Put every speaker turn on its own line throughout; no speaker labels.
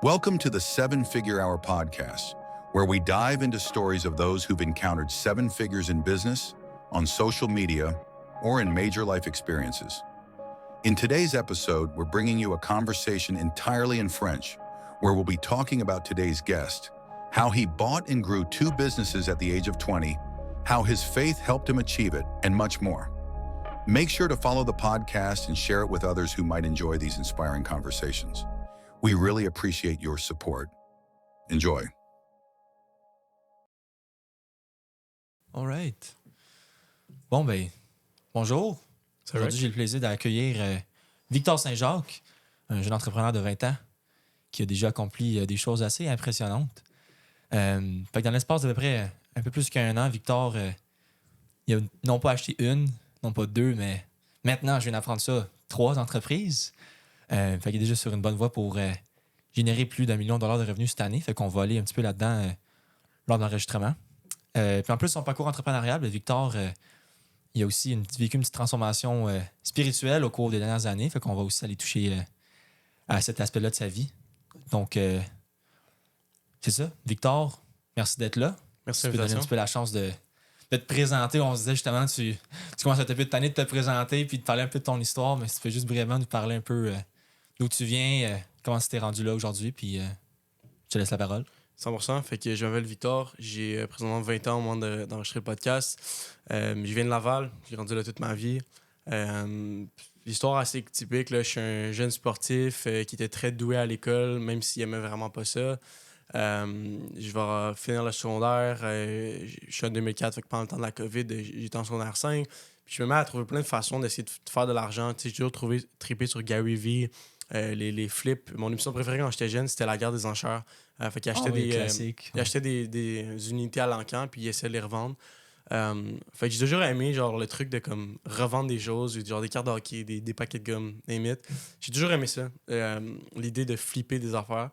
Welcome to the Seven Figure Hour podcast, where we dive into stories of those who've encountered seven figures in business, on social media, or in major life experiences. In today's episode, we're bringing you a conversation entirely in French, where we'll be talking about today's guest, how he bought and grew two businesses at the age of 20, how his faith helped him achieve it, and much more. Make sure to follow the podcast and share it with others who might enjoy these inspiring conversations. We really appreciate your support. Enjoy.
All right. Bon, bonjour. Aujourd'hui, j'ai le plaisir d'accueillir Victor Saint-Jacques, un jeune entrepreneur de 20 ans qui a déjà accompli des choses assez impressionnantes. Fait que dans l'espace d'à peu près un peu plus qu'un an, Victor, il a non pas acheté une, non pas deux, mais maintenant, je viens d'apprendre ça, 3 entreprises. Fait qu'il est déjà sur une bonne voie pour générer plus d'$1 million de revenus cette année. Fait qu'on va aller un petit peu là-dedans lors de l'enregistrement. Puis en plus, son parcours entrepreneurial, Victor, il a aussi vécu une petite transformation spirituelle au cours des dernières années. Fait qu'on va aussi aller toucher à cet aspect-là de sa vie. Donc, c'est ça. Victor, merci d'être là.
Merci
de
de
me donner un petit peu la chance de te présenter. On se disait justement, tu commences à te tanner de te présenter puis de parler un peu de ton histoire, mais si tu peux juste brièvement nous parler un peu d'où tu viens, comment tu t'es rendu là aujourd'hui, puis je te laisse la parole.
100%. Fait que je m'appelle Victor. J'ai présentement 20 ans au moment d'enregistrer le podcast. Je viens de Laval. J'ai grandi là toute ma vie. L'histoire assez typique. Là, je suis un jeune sportif qui était très doué à l'école, même s'il aimait vraiment pas ça. Je vais finir le secondaire. Je suis en 2004, fait que pendant le temps de la COVID, j'étais en secondaire 5. Puis je me mets à trouver plein de façons d'essayer de faire de l'argent. J'ai toujours trippé sur Gary Vee, les flips. Mon émission préférée quand j'étais jeune, c'était la guerre des enchères. Fait qu'il achetait il achetait des unités à l'encan, puis il essayait de les revendre. Fait que j'ai toujours aimé genre le truc de comme revendre des choses, genre des cartes de hockey, des paquets de gomme, limite. J'ai toujours aimé ça, l'idée de flipper des affaires.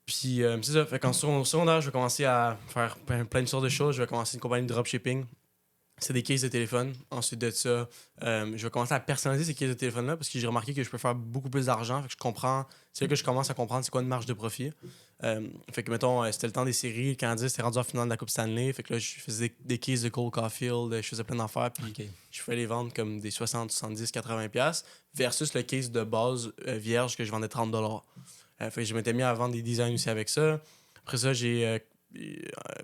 Puis c'est ça, fait qu'en secondaire, je vais commencer à faire plein de sortes de choses. Je vais commencer une compagnie de dropshipping. C'est des cases de téléphone. Ensuite de ça, je vais commencer à personnaliser ces cases de téléphone-là parce que j'ai remarqué que je peux faire beaucoup plus d'argent. Fait que c'est là que je commence à comprendre c'est quoi une marge de profit. Fait que, mettons, c'était le temps des séries. Le Canadien s'était rendu en finale de la Coupe Stanley. Fait que là, je faisais des cases de Cole Caulfield. Je faisais plein d'affaires. Puis je faisais les vendre comme des 60, 70, 80$ versus le case de base vierge que je vendais 30$. Fait que je m'étais mis à vendre des designs aussi avec ça. Après ça,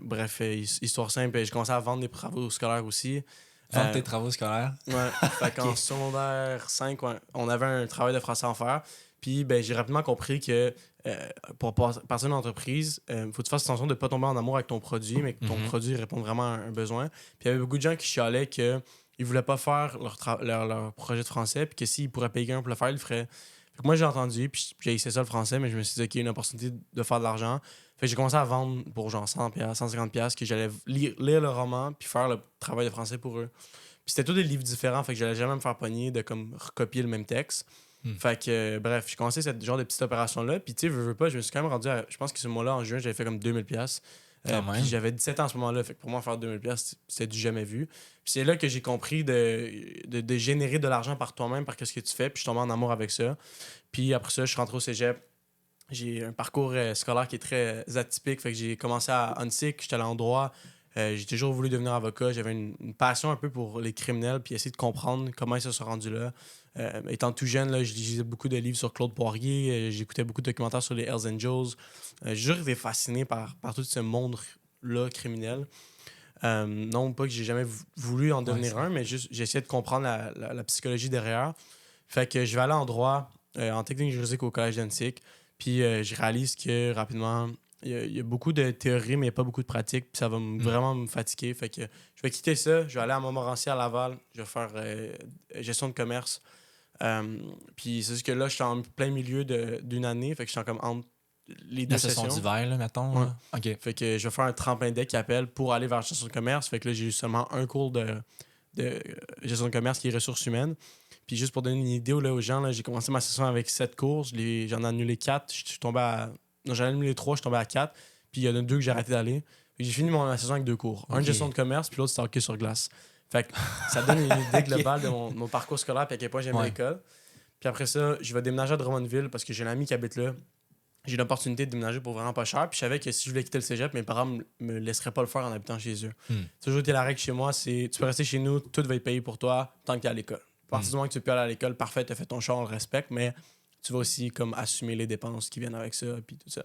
bref, histoire simple, j'ai commencé à vendre des travaux scolaires aussi.
Vendre tes travaux scolaires?
Ouais. Fait qu'en secondaire 5, ouais, on avait un travail de français à faire. Puis j'ai rapidement compris que pour partir d'une entreprise, faut que tu fasses attention de ne pas tomber en amour avec ton produit, mais que ton produit répond vraiment à un besoin. Puis il y avait beaucoup de gens qui chialaient qu'ils ne voulaient pas faire leur projet de français, puis que s'ils pourraient payer quelqu'un pour le faire, ils le feraient. Fait que moi, j'ai entendu, puis j'ai essayé ça le français, mais je me suis dit, OK, il y a une opportunité de faire de l'argent. Fait que j'ai commencé à vendre pour genre 100$, 150$, que j'allais lire le roman, puis faire le travail de français pour eux. Puis c'était tous des livres différents, fait que j'allais jamais me faire pogner de comme recopier le même texte. Fait que, bref, j'ai commencé cette genre de petite opération-là, puis tu sais, veux pas, je me suis quand même rendu à, je pense que ce mois-là, en juin, j'avais fait comme 2000$. Puis j'avais 17 ans à ce moment-là, fait que pour moi, faire 2000$, c'était du jamais vu. Puis c'est là que j'ai compris de générer de l'argent par toi-même, par ce que tu fais, puis je suis tombé en amour avec ça. Puis après ça, je suis rentré au cégep. J'ai un parcours scolaire qui est très atypique, fait que j'ai commencé à UNSIC, j'étais allé en droit. J'ai toujours voulu devenir avocat. J'avais une passion un peu pour les criminels, puis essayer de comprendre comment ils se sont rendus là. Étant tout jeune, là, je lisais beaucoup de livres sur Claude Poirier, j'écoutais beaucoup de documentaires sur les Hells Angels. J'ai toujours été fasciné par tout ce monde-là criminel. Non pas que j'ai jamais voulu en devenir un, mais juste j'ai essayé de comprendre la psychologie derrière. Fait que je vais aller en droit, en technique juridique au collège d'Annecy. Puis je réalise que rapidement, il y a beaucoup de théorie, mais il n'y a pas beaucoup de pratique. Puis ça va vraiment me fatiguer. Fait que je vais quitter ça. Je vais aller à Montmorency à Laval. Je vais faire gestion de commerce. Puis c'est juste que là, je suis en plein milieu d'une année. Fait que je suis comme entre les deux sessions.
La session d'hiver, là, mettons.
Ouais.
Là. OK.
Fait que je vais faire un tremplin deck qui appelle pour aller vers la gestion de commerce. Fait que là, j'ai eu seulement un cours de gestion de commerce qui est ressources humaines. Puis juste pour donner une idée là, aux gens, là, j'ai commencé ma session avec 7 cours. J'en ai annulé 4. Je suis tombé à... Non, j'en ai annulé 3, je suis tombé à 4. Puis il y en a 2 que j'ai arrêté d'aller. Puis j'ai fini ma session avec 2 cours. Un de gestion de commerce, puis l'autre, c'était hockey sur glace. Fait que ça donne une idée globale de mon parcours scolaire et à quel point j'aimais l'école. Puis après ça, je vais déménager à Drummondville parce que j'ai un ami qui habite là. j'ai eu l'opportunité de déménager pour vraiment pas cher. Puis je savais que si je voulais quitter le cégep, mes parents me laisseraient pas le faire en habitant chez eux. Toujours été la règle chez moi, c'est tu peux rester chez nous, tout va être payé pour toi tant que tu es à l'école. À partir du moment que tu peux aller à l'école, parfait, tu as fait ton choix, on le respecte, mais tu vas aussi comme assumer les dépenses qui viennent avec ça, puis tout ça.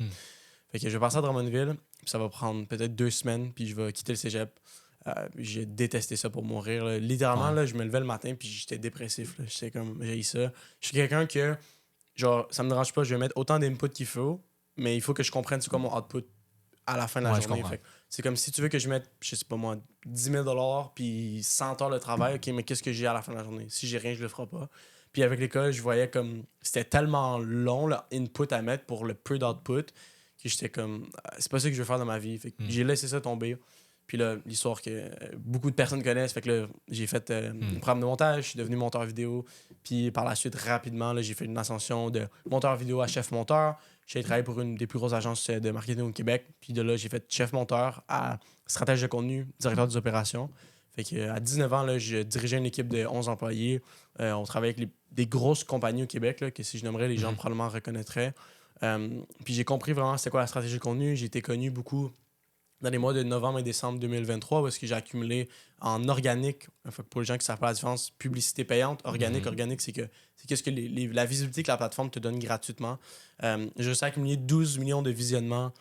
Fait que je vais passer à Drummondville, puis ça va prendre peut-être 2 semaines, puis je vais quitter le cégep. J'ai détesté ça pour mourir. Là. Littéralement, là, je me levais le matin, puis j'étais dépressif. J'étais comme, j'ai ça. Je suis quelqu'un que, genre, ça me dérange pas, je vais mettre autant d'input qu'il faut, mais il faut que je comprenne c'est quoi mon output à la fin de la journée. Fait que c'est comme si tu veux que je mette, je sais pas moi, 10 000 puis 100 heures de travail, ok, mais qu'est-ce que j'ai à la fin de la journée? Si j'ai rien, je le ferai pas. Puis avec l'école, je voyais comme c'était tellement long, l'input à mettre pour le peu d'output, que j'étais comme, c'est pas ça que je veux faire dans ma vie. Fait que j'ai laissé ça tomber. Puis là, l'histoire que beaucoup de personnes connaissent, fait que là, j'ai fait un programme de montage, je suis devenu monteur vidéo. Puis par la suite, rapidement, là, j'ai fait une ascension de monteur vidéo à chef monteur. J'ai travaillé pour une des plus grosses agences de marketing au Québec. Puis de là, j'ai fait chef monteur à stratège de contenu, directeur des opérations. Fait que à 19 ans, là, je dirigeais une équipe de 11 employés. On travaillait avec des grosses compagnies au Québec, là, que si je nommerais, les gens probablement reconnaîtraient. Puis j'ai compris vraiment c'était quoi la stratégie de contenu. J'ai été connu beaucoup dans les mois de novembre et décembre 2023, où est-ce que j'ai accumulé en organique, pour les gens qui ne savent pas la différence, publicité payante, organique, c'est qu'est-ce que la visibilité que la plateforme te donne gratuitement. J'ai réussi à accumuler 12 millions de visionnements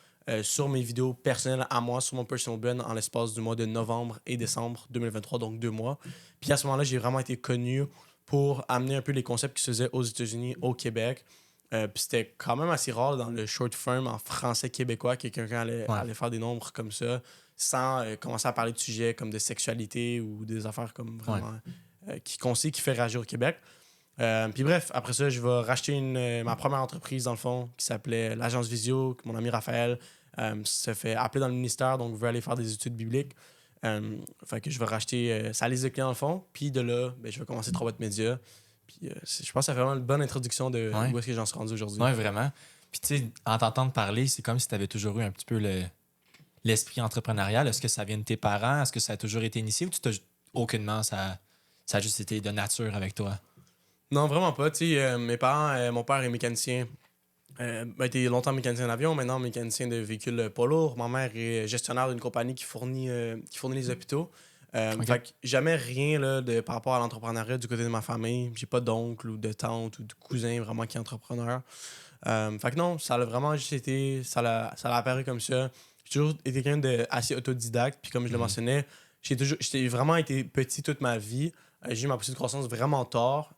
sur mes vidéos personnelles à moi, sur mon personal brand, en l'espace du mois de novembre et décembre 2023, donc 2 mois. Puis à ce moment-là, j'ai vraiment été connu pour amener un peu les concepts qui se faisaient aux États-Unis, au Québec. Puis c'était quand même assez rare dans le short form en français québécois que quelqu'un allait faire des nombres comme ça sans commencer à parler de sujets comme de sexualité ou des affaires comme vraiment qui fait réagir au Québec. Puis bref, après ça, je vais racheter ma première entreprise dans le fond qui s'appelait l'Agence Visio, que mon ami Raphaël se fait appeler dans le ministère, donc veut aller faire des études bibliques. Fait que je vais racheter sa liste de clients dans le fond. Puis de là, je vais commencer 3 boîtes médias. Puis je pense que ça fait vraiment une bonne introduction de où est-ce que j'en suis rendu aujourd'hui.
Oui, vraiment. Puis tu sais, en t'entendant parler, c'est comme si tu avais toujours eu un petit peu l'esprit entrepreneurial. Est-ce que ça vient de tes parents? Est-ce que ça a toujours été initié ou aucunement, ça a juste été de nature avec toi?
Non, vraiment pas. Tu sais, mes parents, mon père est mécanicien. A été longtemps mécanicien d'avion, maintenant mécanicien de véhicules poids lourds. Ma mère est gestionnaire d'une compagnie qui fournit les hôpitaux. Fait que jamais rien là, par rapport à l'entrepreneuriat du côté de ma famille. J'ai pas d'oncle ou de tante ou de cousin vraiment qui est entrepreneur. Fait que non, ça a vraiment juste été... Ça l'a apparu comme ça. J'ai toujours été quelqu'un d'assez autodidacte. Puis comme je le mentionnais, j'ai vraiment été petit toute ma vie. J'ai eu ma poussée de croissance vraiment tard.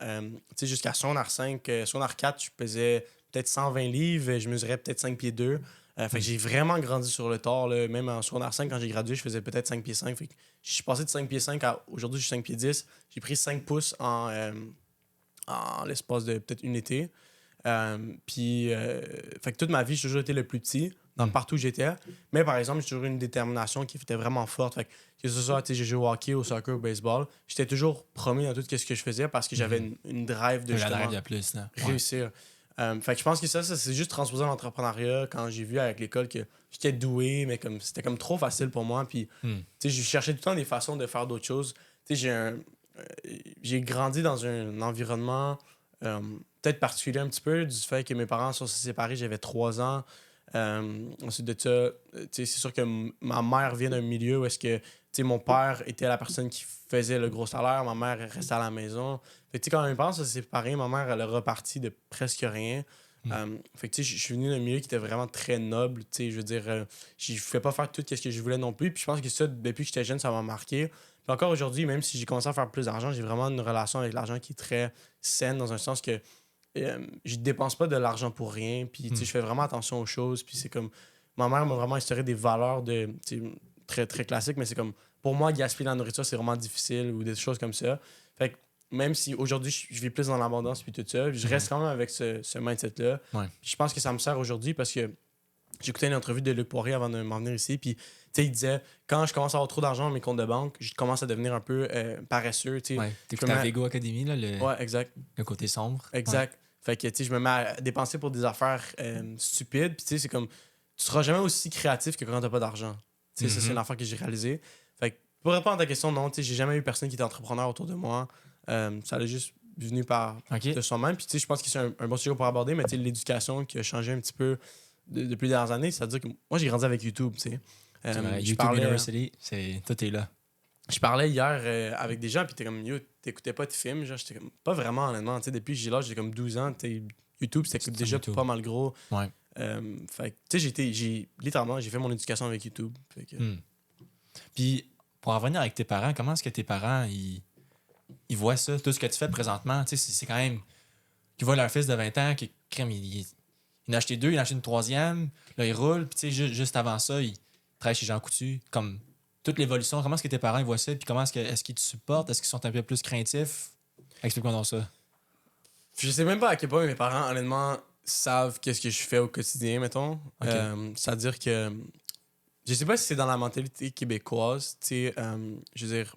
Jusqu'à secondaire 5, secondaire 4, je pesais peut-être 120 livres et je mesurais peut-être 5 pieds 2. Fait que j'ai vraiment grandi sur le tard. Là. Même en secondaire 5, quand j'ai gradué, je faisais peut-être 5 pieds 5. Fait que je suis passé de 5 pieds 5 à aujourd'hui, je suis 5 pieds 10. J'ai pris 5 pouces en l'espace de peut-être une été. Fait que toute ma vie, j'ai toujours été le plus petit dans partout où j'étais. Mais par exemple, j'ai toujours eu une détermination qui était vraiment forte. Fait que ce soit, j'ai joué au hockey, au soccer, au baseball, j'étais toujours premier dans tout ce que je faisais parce que j'avais une drive de justement réussir. Fait que je pense que ça c'est juste transposé à l'entrepreneuriat quand j'ai vu avec l'école que j'étais doué, mais comme c'était comme trop facile pour moi. Puis, je cherchais tout le temps des façons de faire d'autres choses. J'ai grandi dans un environnement peut-être particulier un petit peu du fait que mes parents sont séparés, j'avais 3 ans. Ensuite de ça, c'est sûr que ma mère vient d'un milieu où est-ce que mon père était la personne qui faisait le gros salaire, ma mère restait à la maison. Fait que quand mes parents se séparés, ma mère elle est repartie de presque rien. Fait que je suis venu d'un milieu qui était vraiment très noble. Je veux dire, je ne pouvais pas faire tout ce que je voulais non plus. Puis je pense que ça, depuis que j'étais jeune, ça m'a marqué. Puis encore aujourd'hui, même si j'ai commencé à faire plus d'argent, j'ai vraiment une relation avec l'argent qui est très saine, dans un sens que je dépense pas de l'argent pour rien. Puis je fais vraiment attention aux choses. Puis c'est comme, ma mère m'a vraiment instauré des valeurs très, très classiques, mais c'est comme, pour moi, gaspiller la nourriture, c'est vraiment difficile ou des choses comme ça. Fait que même si aujourd'hui, je vis plus dans l'abondance puis tout ça, je reste quand même avec ce mindset-là. Puis je pense que ça me sert aujourd'hui parce que j'écoutais une entrevue de Luc Poirier avant de m'en venir ici, puis il disait, quand je commence à avoir trop d'argent dans mes comptes de banque, je commence à devenir un peu paresseux.
T'écoutes la Vego Academy, là,
exact.
Le côté sombre.
Exact. Fait que je me mets à dépenser pour des affaires stupides, puis c'est comme, tu seras jamais aussi créatif que quand t'as pas d'argent. Ça, c'est une affaire que j'ai réalisée. Fait que pour répondre à ta question, non, j'ai jamais eu personne qui était entrepreneur autour de moi. Ça a juste venu de soi-même. Puis je pense que c'est un bon sujet pour aborder, mais l'éducation qui a changé un petit peu depuis les dernières années, c'est-à-dire que moi, j'ai grandi avec YouTube, tu sais.
YouTube University, tout est là.
Je parlais hier avec des gens, puis t'es comme, yo, t'écoutais pas de films, genre, j'étais comme, pas vraiment, honnêtement, tu sais, depuis que j'ai l'âge, j'ai comme 12 ans, YouTube, c'était déjà
YouTube.
pas mal gros.
Ouais.
Fait que, tu sais, littéralement, j'ai fait mon éducation avec YouTube. Fait que,
Puis, pour en revenir avec tes parents, comment est-ce que tes parents, ils voient ça, tout ce que tu fais présentement? Tu sais, c'est quand même... Qu'ils voient leur fils de 20 ans qui crème, il en a acheté 2, il en a acheté une 3e, là, il roule, puis tu sais, juste avant ça, il travaille chez Jean Coutu, comme toute l'évolution. Comment est-ce que tes parents ils voient ça? Puis comment est-ce qu'ils te supportent? Est-ce qu'ils sont un peu plus craintifs? Explique-moi donc ça.
Je sais même pas à quel point mes parents, honnêtement, savent qu'est-ce que je fais au quotidien, mettons.
Ok.
C'est-à-dire que je sais pas si c'est dans la mentalité québécoise, tu sais, je veux dire,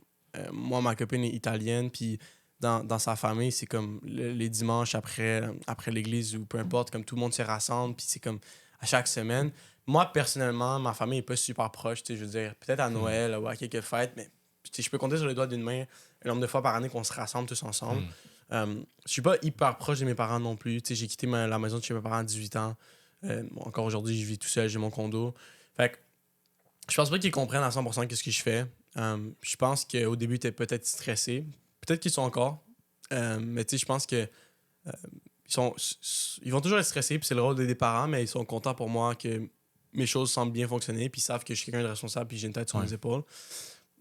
moi, ma copine est italienne, puis dans sa famille, c'est comme les dimanches après l'église ou peu importe, comme tout le monde se rassemble, puis c'est comme à chaque semaine. Moi, personnellement, ma famille est pas super proche, tu sais, je veux dire, peut-être à Noël ou à quelques fêtes, mais tu sais, je peux compter sur les doigts d'une main le nombre de fois par année qu'on se rassemble tous ensemble. Je suis pas hyper proche de mes parents non plus. Tu sais, j'ai quitté la maison de chez mes parents à 18 ans. Encore aujourd'hui, je vis tout seul, j'ai mon condo. Fait que je pense pas qu'ils comprennent à 100% qu'est-ce que je fais. Je pense qu'au début, ils étaient peut-être stressés. Peut-être qu'ils sont encore. Mais tu sais, je pense que ils vont toujours être stressés, puis c'est le rôle des parents, mais ils sont contents pour moi que mes choses semblent bien fonctionner, puis ils savent que je suis quelqu'un de responsable, puis j'ai une tête sur mes épaules.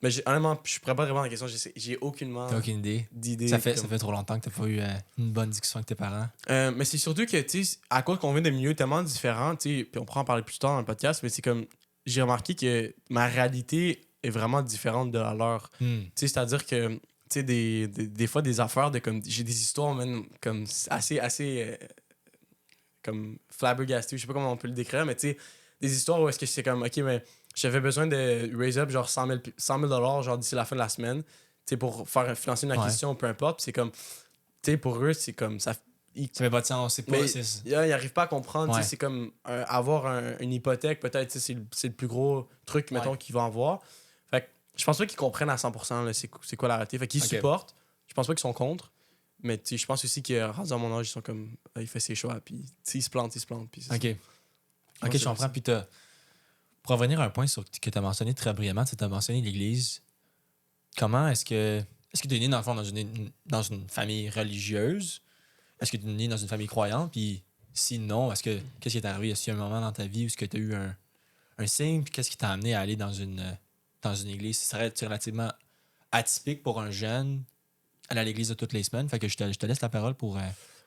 Mais honnêtement, je pourrais pas répondre à la question. J'ai aucunement
T'as aucune idée?
d'idée.
Ça fait trop longtemps que t'as pas eu une bonne discussion avec tes parents.
Mais c'est surtout que, tu sais, à cause qu'on vient de milieux tellement différents, tu sais, puis on pourra en parler plus tard dans le podcast, mais c'est comme, j'ai remarqué que ma réalité est vraiment différente de la leur. Tu sais, c'est-à-dire que, tu sais, des fois, des affaires de comme, j'ai des histoires, même, comme, assez comme flabbergasté, je sais pas comment on peut le décrire, mais tu sais, des histoires où est-ce que c'est comme, ok, mais j'avais besoin de raise up genre 100 000 genre d'ici la fin de la semaine, tu sais, pour faire financer une acquisition, peu importe, puis c'est comme, tu sais, pour eux, c'est comme, ça
fait pas de sens, c'est pas...
mais ils n'arrivent pas à comprendre, tu sais, c'est comme avoir une hypothèque, peut-être, tu sais, c'est le plus gros truc, mettons, qu'ils vont avoir. Fait que je pense pas qu'ils comprennent à 100% là, c'est quoi la réalité. Fait qu'ils supportent, je pense pas qu'ils sont contre. Mais je pense aussi que rendu à mon âge, ils sont comme il fait ses choix, puis il se plante. Puis
ok, je comprends. Puis pour revenir à un point que tu as mentionné très brièvement, tu as mentionné l'Église. Comment est-ce que tu es né dans le fond dans une famille religieuse? Est-ce que tu es né dans une famille croyante? Puis sinon, qu'est-ce qui est arrivé? Est-ce qu'il y a un moment dans ta vie où tu as eu un signe? Puis qu'est-ce qui t'a amené à aller dans une église? Ce serait relativement atypique pour un jeune aller à l'église de toutes les semaines. Fait que je te laisse la parole pour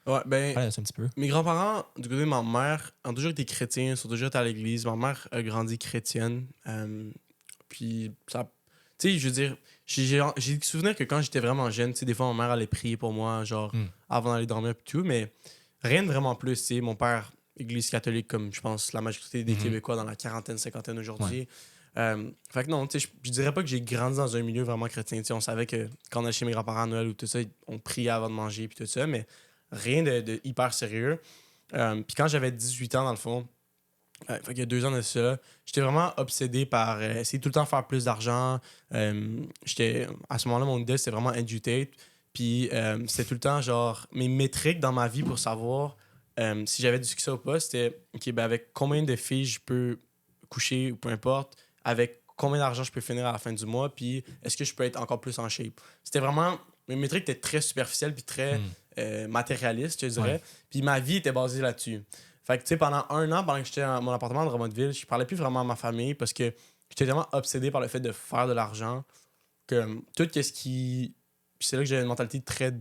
parler de ça un petit peu.
Mes grands-parents, du côté de ma mère, ont toujours été chrétiens, sont toujours été à l'église. Ma mère a grandi chrétienne. Puis, ça, tu sais, je veux dire, j'ai le souvenir que quand j'étais vraiment jeune, tu sais, des fois, ma mère allait prier pour moi, genre, avant d'aller dormir, puis tout, mais rien de vraiment plus, tu sais. Mon père, église catholique, comme je pense la majorité des Québécois dans la quarantaine, cinquantaine aujourd'hui. Fait que non, tu sais, je dirais pas que j'ai grandi dans un milieu vraiment chrétien. Tu sais, on savait que quand on allait chez mes grands-parents à Noël ou tout ça, on priait avant de manger puis tout ça, mais rien de hyper sérieux. Puis quand j'avais 18 ans, dans le fond, fait qu'il y a 2 ans de ça, j'étais vraiment obsédé par essayer tout le temps de faire plus d'argent. À ce moment-là, mon idée, c'était vraiment educate. Puis c'était tout le temps, genre, mes métriques dans ma vie pour savoir si j'avais du succès ou pas, c'était, OK, ben avec combien de filles je peux coucher ou peu importe, avec combien d'argent je peux finir à la fin du mois, puis est-ce que je peux être encore plus en shape. C'était vraiment... Mes métriques étaient très superficielles puis très matérialistes, je dirais. Puis ma vie était basée là-dessus. Fait que, tu sais, pendant 1 an, pendant que j'étais dans mon appartement de Drummondville, je parlais plus vraiment à ma famille parce que j'étais tellement obsédé par le fait de faire de l'argent que tout ce qui... Puis c'est là que j'avais une mentalité très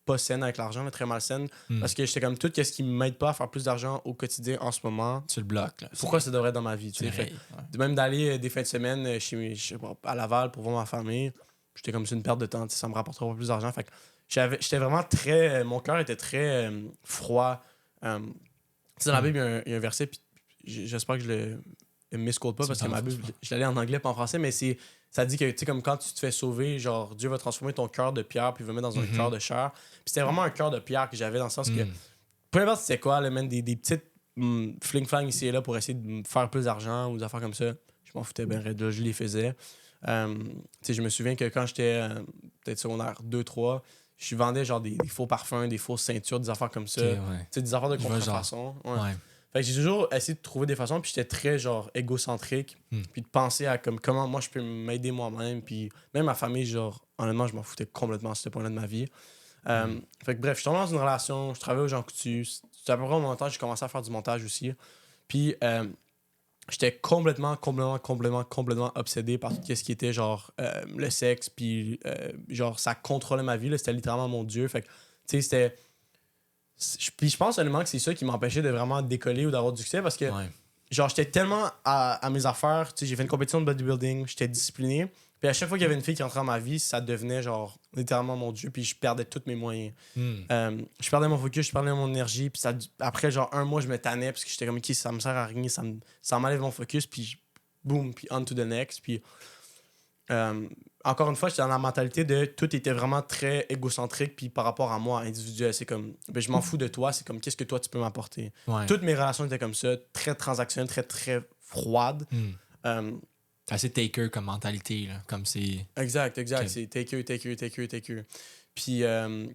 pas saine avec l'argent, très malsaine. Parce que j'étais comme tout ce qui m'aide pas à faire plus d'argent au quotidien en ce moment.
Tu le bloques, là.
Pourquoi ça devrait être dans ma vie, tu sais. Même d'aller des fins de semaine à Laval pour voir ma famille, j'étais comme c'est une perte de temps, ça me rapportera pas plus d'argent. Fait que j'étais vraiment très... mon cœur était très froid. Tu sais, dans la Bible, il y a un verset, puis j'espère que je le misquote pas, parce que ma Bible, je l'allais en anglais, pas en français, mais ça dit que, tu sais, comme quand tu te fais sauver, genre, Dieu va transformer ton cœur de pierre, puis il va mettre dans un cœur de chair. Puis c'était vraiment un cœur de pierre que j'avais, dans le sens que, peu importe c'était quoi, là, même des petites fling-flang ici et là pour essayer de me faire plus d'argent ou des affaires comme ça, je m'en foutais bien, je les faisais. Tu sais, je me souviens que quand j'étais peut-être secondaire 2-3, je vendais genre des faux parfums, des fausses ceintures, des affaires comme ça.
Okay,
Tu sais, des affaires de contrefaçon. Fait que j'ai toujours essayé de trouver des façons, puis j'étais très, genre, égocentrique, puis de penser à comme, comment moi je peux m'aider moi-même, puis même ma famille, genre, honnêtement, je m'en foutais complètement à ce point-là de ma vie. Fait que bref, je suis tombé dans une relation, je travaillais aux Jean Coutu. C'était à peu près au moment où j'ai commencé à faire du montage aussi. Puis j'étais complètement obsédé par tout ce qui était genre le sexe, puis genre ça contrôlait ma vie, là. C'était littéralement mon dieu. Fait que, tu sais, c'était. Puis je pense honnêtement que c'est ça qui m'empêchait de vraiment décoller ou d'avoir du succès parce que, genre, j'étais tellement à mes affaires. Tu sais, j'ai fait une compétition de bodybuilding, j'étais discipliné. Puis à chaque fois qu'il y avait une fille qui entrait dans ma vie, ça devenait genre littéralement mon dieu, puis je perdais tous mes moyens. Je perdais mon focus, je perdais mon énergie, puis ça, après genre un mois, je me tannais parce que j'étais comme, ok, ça me sert à rien, ça m'enlève mon focus, puis boum, puis on to the next. Puis encore une fois, j'étais dans la mentalité de tout était vraiment très égocentrique, puis par rapport à moi, individuel. C'est comme, ben, je m'en fous de toi, c'est comme, qu'est-ce que toi tu peux m'apporter. Toutes mes relations étaient comme ça, très transactionnelles, très, très froides.
Assez taker comme mentalité, là. Comme c'est.
Exact.
Okay.
C'est taker. Puis,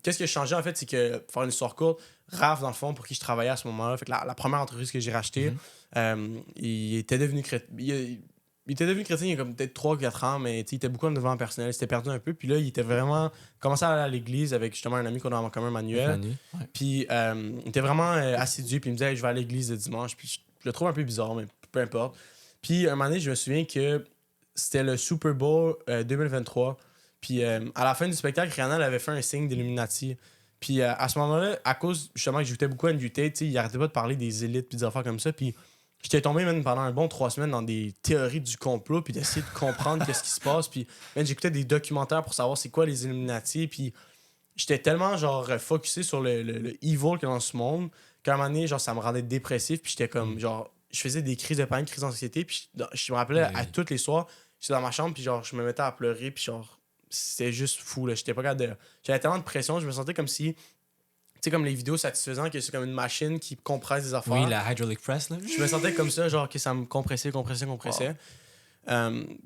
qu'est-ce qui a changé, en fait, c'est que, pour faire une histoire courte, Raph, dans le fond, pour qui je travaillais à ce moment-là, fait que la première entreprise que j'ai rachetée, il était devenu chrétien. Il était devenu chrétien il y a comme peut-être 3 ou 4 ans, mais il était beaucoup en développement personnel, il s'était perdu un peu. Puis là, il était vraiment commencé à aller à l'église avec justement un ami qu'on a en commun, Manuel. Puis il était vraiment assidu, puis il me disait, hey, je vais à l'église le dimanche. Puis je le trouve un peu bizarre, mais peu importe. Puis un moment donné, je me souviens que c'était le Super Bowl 2023. Puis à la fin du spectacle, Rihanna avait fait un signe d'Illuminati. Puis à ce moment-là, à cause justement que j'écoutais beaucoup à NUT, il arrêtait pas de parler des élites puis des affaires comme ça. Puis j'étais tombé même pendant un bon 3 semaines dans des théories du complot puis d'essayer de comprendre qu'est-ce qui se passe. Puis j'écoutais des documentaires pour savoir c'est quoi les Illuminati. Puis j'étais tellement genre focusé sur le evil qu'il y a dans ce monde qu'à un moment donné, genre, ça me rendait dépressif. Puis j'étais comme genre... Je faisais des crises de panique, crises d'anxiété, puis je me rappelais à tous les soirs, j'étais dans ma chambre, puis genre, je me mettais à pleurer, puis genre, c'était juste fou, là. J'étais pas capable de... J'avais tellement de pression, je me sentais comme si... Tu sais, comme les vidéos satisfaisantes, que c'est comme une machine qui compresse des affaires.
Oui, la hydraulic press, là.
Je me sentais comme ça, genre, que ça me compressait.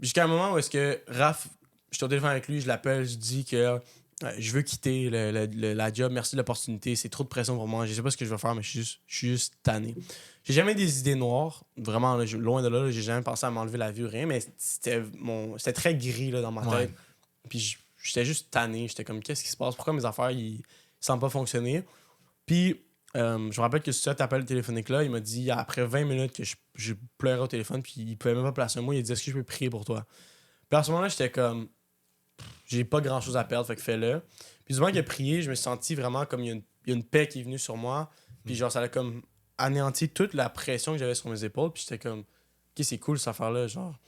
Jusqu'à un moment où est-ce que Raph, je suis au téléphone avec lui, je l'appelle, je dis que je veux quitter la job, merci de l'opportunité, c'est trop de pression pour moi, je sais pas ce que je vais faire, mais je suis juste tanné. J'ai jamais des idées noires, vraiment, là, loin de là, j'ai jamais pensé à m'enlever la vue ou rien, mais c'était très gris là, dans ma tête. Puis j'étais juste tanné, j'étais comme, qu'est-ce qui se passe? Pourquoi mes affaires, ils semblent pas fonctionner? Puis je me rappelle que cet appel téléphonique là, il m'a dit, après 20 minutes que je pleurais au téléphone, puis il pouvait même pas placer un mot, il a dit, est-ce que je peux prier pour toi? Puis à ce moment-là, j'étais comme, j'ai pas grand-chose à perdre, fait que fais-le. Puis du moment qu'il a prié, je me suis senti vraiment comme il y a une paix qui est venue sur moi. Puis genre, ça a comme anéanti toute la pression que j'avais sur mes épaules. Puis j'étais comme, ok, c'est cool cette affaire-là, genre.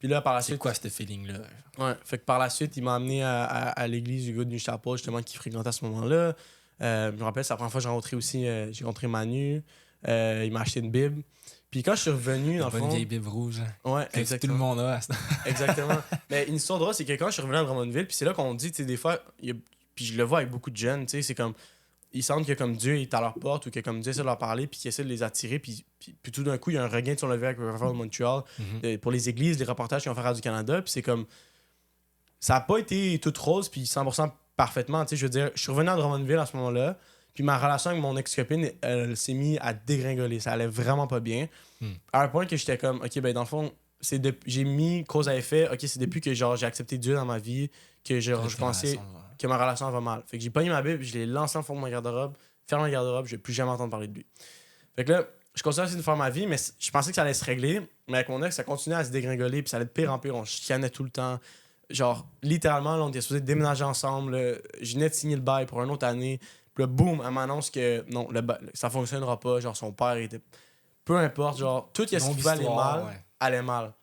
Puis là, par la suite.
C'est quoi ce feeling-là?
Ouais, fait que par la suite, il m'a amené à l'église du gars de New Chapel, justement, qui fréquentait à ce moment-là. Je me rappelle, c'est la première fois que j'ai rencontré aussi, j'ai rencontré Manu. Il m'a acheté une Bible. Puis quand je suis revenu, dans le fond...
Une vieille Bible rouge.
Ouais, exactement.
Tout le monde a.
Exactement. Mais une histoire drôle, c'est que quand je suis revenu à Drummondville, puis c'est là qu'on dit, tu sais, des fois, puis je le vois avec beaucoup de jeunes, tu sais, c'est comme... Ils sentent que comme Dieu est à leur porte ou que comme Dieu essaie de leur parler, puis qu'il essaie de les attirer, puis tout d'un coup, il y a un regain de son levé avec Revival Montreal pour les églises, les reportages qu'ils ont fait à Radio-Canada, puis c'est comme... Ça a pas été tout rose, puis 100% parfaitement, tu sais, je veux dire, je suis revenu à Drummondville à ce moment-là, puis ma relation avec mon ex-copine, elle s'est mise à dégringoler. Ça allait vraiment pas bien. À un point que j'étais comme, OK, ben dans le fond, j'ai mis cause à effet. OK, c'est depuis que genre, j'ai accepté Dieu dans ma vie que je pensais que ma relation va mal. Fait que j'ai pogné ma Bible, je l'ai lancée en fond de ma garde-robe, fermé ma garde-robe, je vais plus jamais entendre parler de lui. Fait que là, je continuais à essayer de faire ma vie, mais je pensais que ça allait se régler. Mais avec mon ex, ça continuait à se dégringoler, puis ça allait de pire en pire. On chicanait tout le temps. Genre, littéralement, là, on était supposés déménager ensemble. Là. Je venais de signer le bail pour une autre année. Puis là, boum, elle m'annonce que non, ça fonctionnera pas. Genre, son père était. Peu importe, genre, tout ce qui pouvait aller mal, allait mal.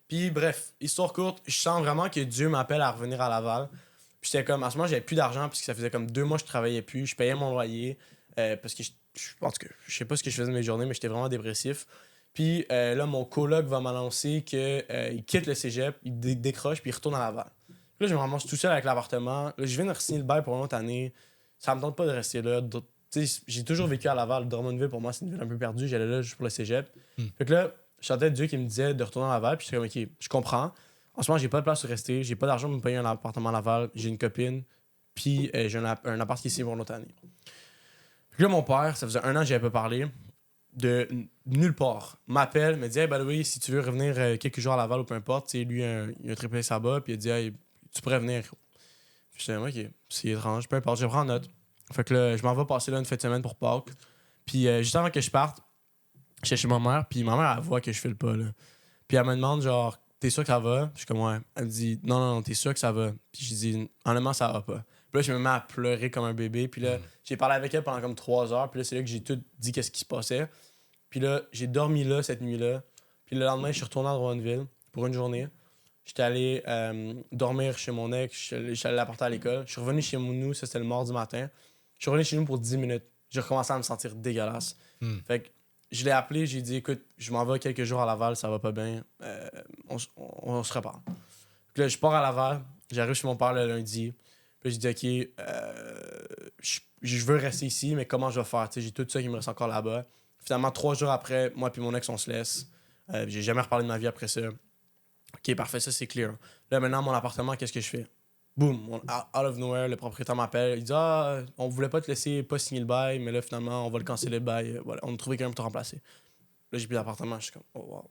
Puis bref, histoire courte, je sens vraiment que Dieu m'appelle à revenir à Laval. Puis j'étais comme, à ce moment, j'avais plus d'argent, puisque ça faisait comme 2 mois que je travaillais plus. Je payais mon loyer. Parce que, en tout cas, je sais pas ce que je faisais de mes journées, mais j'étais vraiment dépressif. Puis là, mon coloc va m'annoncer qu'il quitte le cégep, il décroche, puis il retourne à Laval. Puis là, je me ramasse tout seul avec l'appartement. Là, je viens de re-signer le bail pour une autre année. Ça me tente pas de rester là. J'ai toujours vécu à Laval. Drummondville, pour moi, c'est une ville un peu perdue. J'allais là juste pour le cégep. Fait que là, je sentais Dieu qui me disait de retourner à Laval. Puis j'étais comme, OK, je comprends. En ce moment, j'ai pas de place où rester. J'ai pas d'argent pour me payer un appartement à Laval. J'ai une copine. Puis j'ai un appart qui est ici pour une autre année. Puis là, mon père, ça faisait 1 an que j'avais pas parlé. de nulle part, m'appelle, me dit hey, by the way, si tu veux revenir quelques jours à Laval ou peu importe, lui, il a un triple S là-bas, puis il a dit hey, tu pourrais venir. Puis j'étais ok, c'est étrange, peu importe, je prends note. Fait que là, je m'en vais passer là une fin de semaine pour Pâques. Puis juste avant que je parte, j'étais chez ma mère, puis ma mère, elle voit que je file pas, là. Puis elle me demande, genre, t'es sûr que ça va? Je suis comme, ouais. Elle me dit, non, t'es sûr que ça va? Puis je dis, honnêtement, ça va pas. Puis là, je me mets à pleurer comme un bébé. Puis là, j'ai parlé avec elle pendant comme 3 heures. Puis là, c'est là que j'ai tout dit qu'est-ce qui se passait. Puis là, j'ai dormi là cette nuit-là. Puis le lendemain, je suis retourné à Drummondville pour une journée. J'étais allé dormir chez mon ex. Je suis allé l'apporter à l'école. Je suis revenu chez nous, ça c'était le mardi matin. Je suis revenu chez nous pour 10 minutes. J'ai recommencé à me sentir dégueulasse. Fait que je l'ai appelé, j'ai dit écoute, je m'en vais quelques jours à Laval, ça va pas bien. On se reparle. Puis là, je pars à Laval, j'arrive chez mon père le lundi. Puis j'ai dit ok, je veux rester ici, mais comment je vais faire? T'sais, j'ai tout ça qui me reste encore là-bas. Finalement, 3 jours après, moi et mon ex, on se laisse. J'ai jamais reparlé de ma vie après ça. Ok, parfait, ça c'est clear. Là, maintenant, mon appartement, qu'est-ce que je fais? Boum, out of nowhere, le propriétaire m'appelle. Il dit on voulait pas te laisser pas signer le bail, mais là, finalement, on va le canceller le bail. Voilà, on a trouvé quelqu'un pour te remplacer. Là, j'ai plus d'appartement. Je suis comme, oh wow.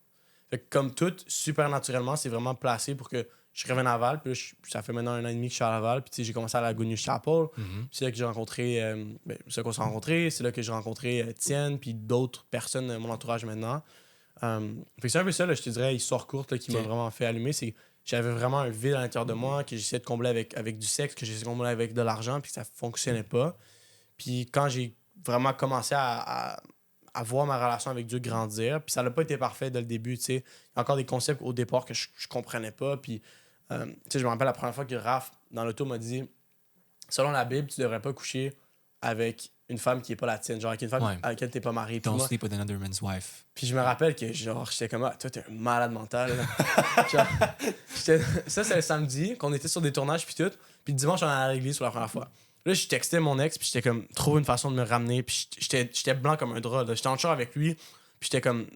Fait que comme tout, super naturellement, c'est vraiment placé pour que je revienne à Laval. Puis là, ça fait maintenant 1 an et demi que je suis à Laval. Puis j'ai commencé à la Good News Chapel. C'est là que j'ai rencontré, c'est là qu'on s'est rencontrés. C'est là que j'ai rencontré Tienne, puis d'autres personnes de mon entourage maintenant. Fait que c'est un peu ça, là, je te dirais, histoire courte là, qui m'a vraiment fait allumer. C'est j'avais vraiment un vide à l'intérieur de moi que j'essayais de combler avec du sexe, que j'essayais de combler avec de l'argent, puis que ça fonctionnait pas. Puis quand j'ai vraiment commencé à voir ma relation avec Dieu grandir, puis ça n'a pas été parfait dès le début, tu sais. Il y a encore des concepts au départ que je comprenais pas, puis tu sais, je me rappelle la première fois que Raph, dans l'auto, m'a dit « Selon la Bible, tu devrais pas coucher avec une femme qui est pas la tienne, genre avec une femme à laquelle t'es pas marié. »
Don't sleep with another man's wife.
Puis je me rappelle que genre j'étais comme toi t'es un malade mental. Genre, ça c'est le samedi qu'on était sur des tournages puis tout. Puis le dimanche on allait à l'église pour la première fois. Là je textais mon ex puis j'étais comme trouve une façon de me ramener puis j'étais blanc comme un drap là. J'étais en char avec lui puis j'étais comme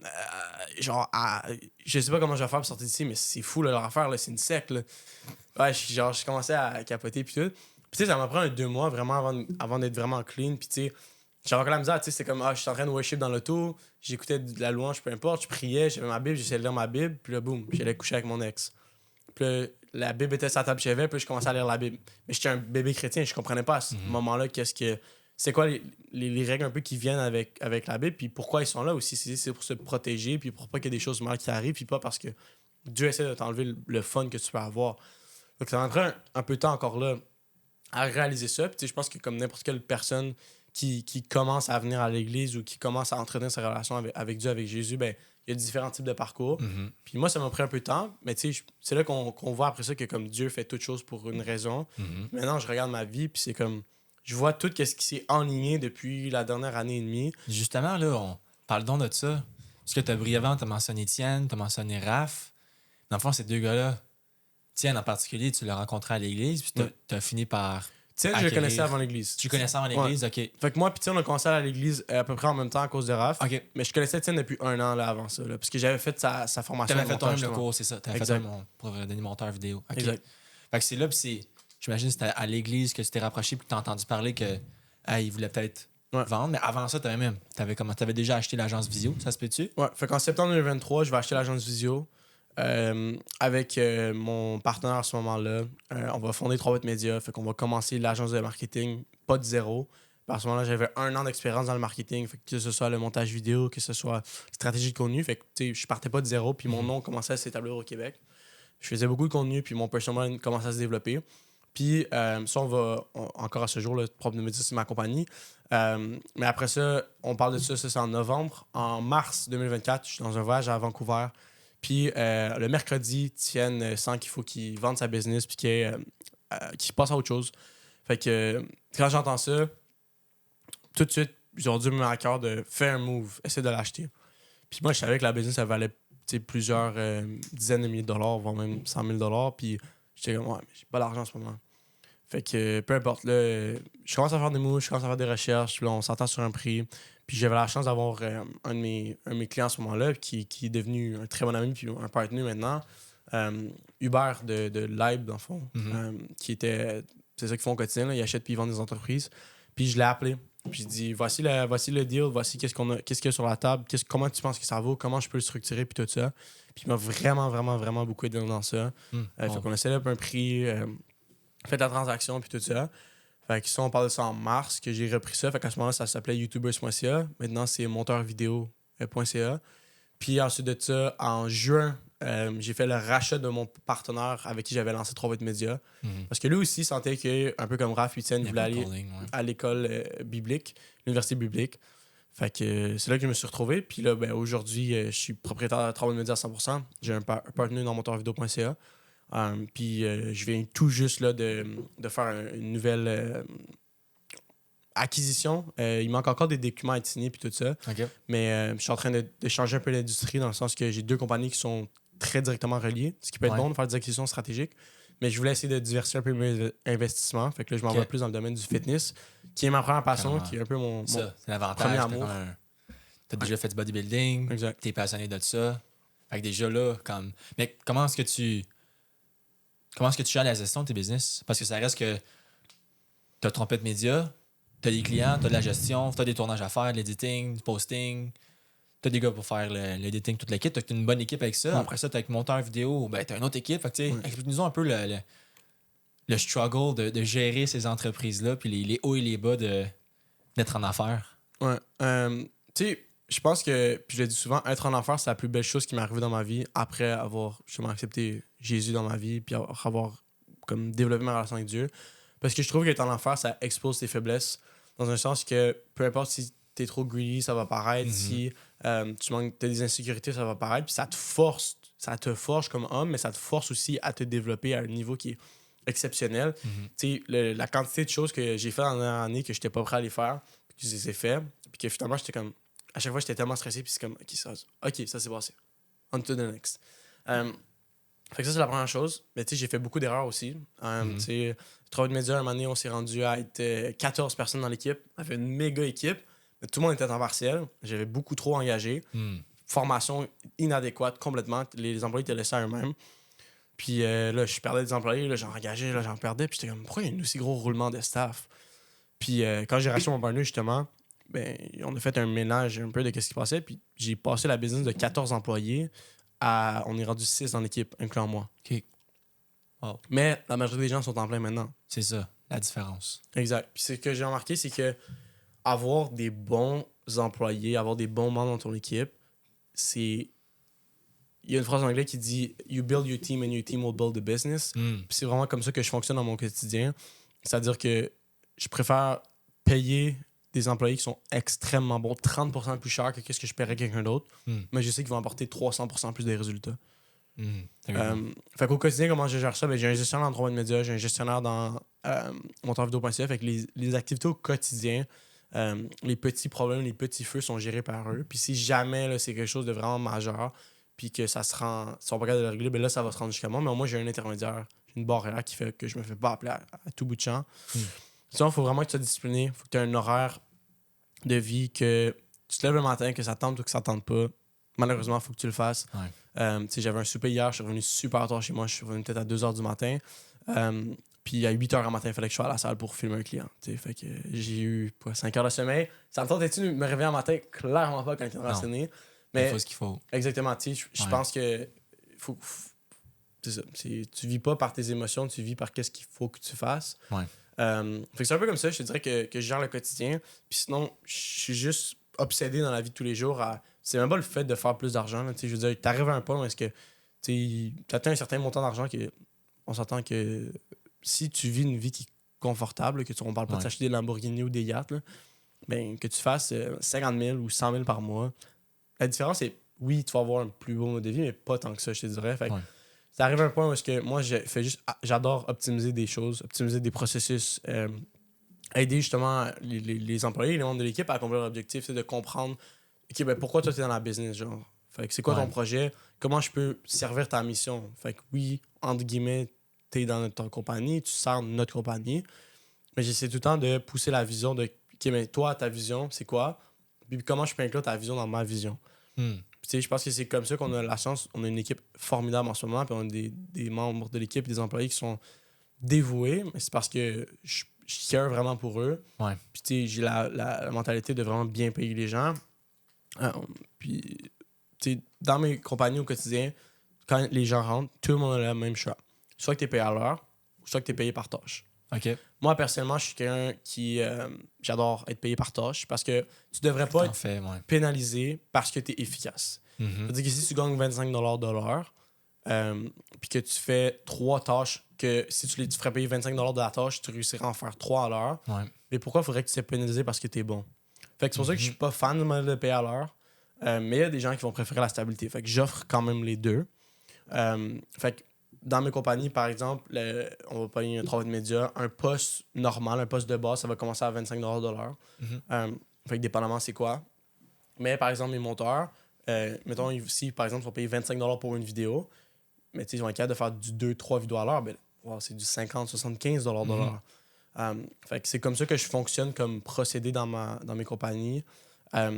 je sais pas comment je vais faire pour sortir d'ici mais c'est fou là, leur affaire là, c'est une secte là. Ouais, je commençais à capoter puis tout. Puis tu sais ça m'a pris 2 mois vraiment avant d'être vraiment clean puis tu sais j'avais encore la misère, tu sais, c'est comme, je suis en train de worship dans l'auto, j'écoutais de la louange, peu importe, je priais, j'avais ma Bible, j'essayais de lire ma Bible, puis là, boum, j'allais coucher avec mon ex. Puis là, la Bible était sur la table chevet, puis je commençais à lire la Bible. Mais j'étais un bébé chrétien, je comprenais pas à ce moment-là c'est quoi les règles un peu qui viennent avec la Bible, puis pourquoi ils sont là aussi. C'est pour se protéger, puis pour pas qu'il y ait des choses mal qui arrivent, puis pas parce que Dieu essaie de t'enlever le fun que tu peux avoir. Donc ça m'a pris un peu de temps encore là à réaliser ça, puis tu sais, je pense que comme n'importe quelle personne qui commence à venir à l'église ou qui commence à entretenir sa relation avec Dieu, avec Jésus, ben il y a différents types de parcours. Puis moi, ça m'a pris un peu de temps, mais tu sais, c'est là qu'on voit après ça que comme Dieu fait toutes choses pour une raison. Maintenant, je regarde ma vie, puis c'est comme, je vois tout ce qui s'est enligné depuis la dernière année et demie.
Justement, là, on parle donc de ça. Parce que tu as brièvement mentionné Étienne, tu as mentionné Raph. Dans le fond, ces 2 gars-là, Étienne en particulier, tu l'as rencontré à l'église, puis tu as fini par...
Tiens, je le connaissais avant l'église.
Tu connaissais avant l'église, OK.
Fait que moi, puis on a commencé à aller à l'église à peu près en même temps à cause de Raph.
OK.
Mais je connaissais Tienne depuis 1 an là, avant ça, là, parce que j'avais fait sa formation.
T'avais fait toi-même le
justement.
cours, c'est ça. T'avais fait pour devenir monteur vidéo. OK.
Exact.
Fait que c'est là, puis j'imagine que c'était à l'église que tu t'es rapproché, puis que t'as entendu parler que il voulait peut-être vendre. Mais avant ça, t'avais déjà acheté l'agence Visio, ça se peut-tu?
Ouais, fait qu'en septembre 2023, je vais acheter l'agence Visio. Avec mon partenaire à ce moment-là, on va fonder 3 Boîtes Médias. Fait qu'on va commencer l'agence de marketing, pas de zéro. À ce moment-là, j'avais 1 an d'expérience dans le marketing. Fait que ce soit le montage vidéo, que ce soit stratégie de contenu. Fait que je partais pas de zéro. Puis mon nom commençait à s'établir au Québec. Je faisais beaucoup de contenu. Puis mon personal brand commençait à se développer. Puis ça, encore à ce jour, le propre de médias, c'est ma compagnie. Mais après ça, on parle de ça c'est en novembre. En mars 2024, je suis dans un voyage à Vancouver. Puis le mercredi, Tienne sent qu'il faut qu'il vende sa business puis qu'il passe à autre chose. Fait que quand j'entends ça, tout de suite, ils ont dû me mettre à cœur de faire un move, essayer de l'acheter. Puis moi, je savais que la business, ça valait plusieurs dizaines de milliers de dollars, voire même 100 000 $. Puis j'étais comme, ouais, mais j'ai pas l'argent en ce moment. Fait que peu importe, là, je commence à faire des moves, je commence à faire des recherches, puis là, on s'entend sur un prix. Puis j'avais la chance d'avoir un de mes clients à ce moment-là, qui est devenu un très bon ami, puis un partenaire maintenant. Hubert de Live, dans le fond, qui était. C'est ça qu'ils font au quotidien, là, ils achètent puis ils vendent des entreprises. Puis je l'ai appelé. Puis je dis, voici le deal, voici qu'est-ce qu'il y a sur la table, comment tu penses que ça vaut, comment je peux le structurer, puis tout ça. Puis il m'a vraiment, vraiment, vraiment beaucoup aidé dans ça. Fait qu'on a set up un prix, fait la transaction, puis tout ça. Fait que ça, on parle de ça en mars, que j'ai repris ça. Fait qu'à ce moment-là, ça s'appelait youtubers.ca. Maintenant, c'est monteurvideo.ca. Puis ensuite de ça, en juin, j'ai fait le rachat de mon partenaire avec qui j'avais lancé 3 médias. Parce que lui aussi sentait que, un peu comme Raph Huitienne, il voulait aller à l'école biblique, l'université biblique. Fait que c'est là que je me suis retrouvé. Puis là, ben, aujourd'hui, je suis propriétaire de 3 médias à 100%. J'ai un partenaire dans monteurvideo.ca. Puis je viens tout juste là, de faire une nouvelle acquisition. Il manque encore des documents à être signés puis tout ça.
OK.
Mais je suis en train de changer un peu l'industrie dans le sens que j'ai 2 compagnies qui sont très directement reliées, ce qui peut être bon de faire des acquisitions stratégiques. Mais je voulais essayer de diversifier un peu mes investissements. Fait que là, je m'en vais plus dans le domaine du fitness, qui est ma première passion, qui est un peu mon
ça, c'est l'avantage.
premier amour.
T'as déjà fait du bodybuilding.
Exact.
T'es passionné de ça. Fait que déjà là, comme. Mais comment est-ce que tu gères la gestion de tes business? Parce que ça reste que t'as Trompette Média, t'as des clients, t'as de la gestion, t'as des tournages à faire, de l'editing, du posting. T'as des gars pour faire l'editing, toute l'équipe. T'as une bonne équipe avec ça. Après ça, t'as avec monteur vidéo, ben t'as une autre équipe. Fait que tu sais, explique-nous un peu le struggle de gérer ces entreprises-là, puis les hauts et les bas d'être en affaires.
Ouais. Tu sais, je pense que, puis je le dis souvent, être en affaires, c'est la plus belle chose qui m'est arrivée dans ma vie après avoir justement accepté Jésus dans ma vie, puis avoir comme développé ma relation avec Dieu. Parce que je trouve qu'être en affaires, ça expose tes faiblesses. Dans un sens que peu importe si t'es trop greedy, ça va paraître. Si t'as des insécurités, ça va paraître. Puis ça te forge comme homme, mais ça te force aussi à te développer à un niveau qui est exceptionnel. Tu sais, la quantité de choses que j'ai fait dans la dernière année que j'étais pas prêt à les faire, puis que je les ai fait, puis que finalement, j'étais comme... À chaque fois, j'étais tellement stressé, puis c'est comme, OK, ça s'est passé. On to the next. Fait que ça, c'est la première chose. Mais tu sais, j'ai fait beaucoup d'erreurs aussi. Tu sais, 3 médias, un moment donné, on s'est rendu à être 14 personnes dans l'équipe. On avait une méga équipe. Mais tout le monde était en partiel. J'avais beaucoup trop engagé. Formation inadéquate complètement. Les employés étaient laissés à eux-mêmes. Puis là, je perdais des employés. Là, j'en engageais, là, j'en perdais. Puis j'étais comme, pourquoi il y a un aussi gros roulement de staff? Puis quand j'ai racheté mon partenaire, justement, ben, on a fait un ménage un peu de ce qui passait. Puis j'ai passé la business de 14 employés à... On est rendu 6 dans l'équipe, incluant moi.
OK. Wow.
Mais la majorité des gens sont en plein maintenant.
C'est ça, la différence.
Exact. Puis ce que j'ai remarqué, c'est que avoir des bons employés, avoir des bons membres dans ton équipe, c'est... Il y a une phrase en anglais qui dit « You build your team and your team will build the business ». Puis c'est vraiment comme ça que je fonctionne dans mon quotidien. C'est-à-dire que je préfère payer des employés qui sont extrêmement bons, 30% plus cher que ce que je paierais quelqu'un d'autre, mais je sais qu'ils vont apporter 300% plus de résultats. Fait qu'au quotidien, comment je gère ça? Ben, j'ai un gestionnaire dans 3 médias, j'ai un gestionnaire dans monteurvideo.ca. Fait que les activités au quotidien, les petits problèmes, les petits feux sont gérés par eux. Puis si jamais là, c'est quelque chose de vraiment majeur, puis que ça se rend, si on pas capable de le régler, ben là, ça va se rendre jusqu'à moi. Mais au moins, j'ai un intermédiaire, j'ai une barrière qui fait que je me fais pas appeler à tout bout de champ. Sinon, il faut vraiment que tu sois discipliné. Il faut que tu aies un horaire de vie, que tu te lèves le matin, que ça tente ou que ça tente pas. Malheureusement, il faut que tu le fasses. J'avais un souper hier, je suis revenu super tard chez moi. Je suis revenu peut-être à 2h du matin. Puis à 8h du matin, il fallait que je sois à la salle pour filmer un client. Fait que j'ai eu 5 heures de sommeil. Ça me tentait-tu de me réveiller un matin? Clairement pas quand il est renseigné. Mais
il faut ce qu'il faut.
Exactement. Je pense que c'est ça. Tu vis pas par tes émotions, tu vis par qu'est-ce qu'il faut que tu fasses. Fait que c'est un peu comme ça, je te dirais que je gère le quotidien. Puis sinon, je suis juste obsédé dans la vie de tous les jours à... C'est même pas le fait de faire plus d'argent. Là, je veux dire, t'arrives à un point où est-ce que tu atteins un certain montant d'argent que on s'entend que si tu vis une vie qui est confortable, on parle pas de s'acheter des Lamborghini ou des yachts, là, ben, que tu fasses 50 000 ou 100 000 par mois, la différence c'est, oui, tu vas avoir un plus beau mode de vie, mais pas tant que ça, je te dirais. Fait que ça arrive à un point où est-ce que moi, j'adore optimiser des choses, optimiser des processus, aider justement les employés, les membres de l'équipe à accomplir l'objectif, c'est de comprendre OK, ben pourquoi toi, t'es dans la business, genre? Fait que c'est quoi ton projet? Comment je peux servir ta mission? Fait que oui, entre guillemets, t'es dans notre compagnie, tu sers notre compagnie, mais j'essaie tout le temps de pousser la vision de OK, mais toi, ta vision, c'est quoi? Puis comment je peux inclure ta vision dans ma vision? Puis tu sais, je pense que c'est comme ça qu'on a la chance. On a une équipe formidable en ce moment, puis on a des membres de l'équipe, des employés qui sont dévoués, mais c'est parce que je je care vraiment pour eux.
Ouais.
Puis, tu sais, j'ai la mentalité de vraiment bien payer les gens. Puis, tu sais, dans mes compagnies au quotidien, quand les gens rentrent, tout le monde a le même choix. Soit que tu es payé à l'heure, soit que tu es payé par tâche.
OK.
Moi, personnellement, je suis quelqu'un qui... j'adore être payé par tâche parce que tu devrais pas
En
être
fait, ouais.
pénalisé parce que tu es efficace.
Mhm.
C'est-à-dire que si tu gagnes 25 de l'heure, puis que tu fais 3 tâches, que si tu ferais payer 25 de la tâche, tu réussirais à en faire 3 à l'heure.
Ouais.
Mais pourquoi il faudrait que tu sois pénalisé parce que tu es bon? Fait que c'est pour ça que je suis pas fan du modèle de payer à l'heure. Mais il y a des gens qui vont préférer la stabilité. Fait que j'offre quand même les deux. Fait que dans mes compagnies, par exemple, on va payer un travail de média, un poste normal, un poste de base, ça va commencer à 25 de l'heure. Fait que dépendamment c'est quoi. Mais par exemple, mes monteurs, mettons ici, par exemple, ils vont payer 25 pour une vidéo, mais ils vont être capables de faire du 2-3 vidéos à l'heure, ben, wow, c'est du 50-75 de l'heure. Fait que c'est comme ça que je fonctionne comme procédé dans mes compagnies. Là,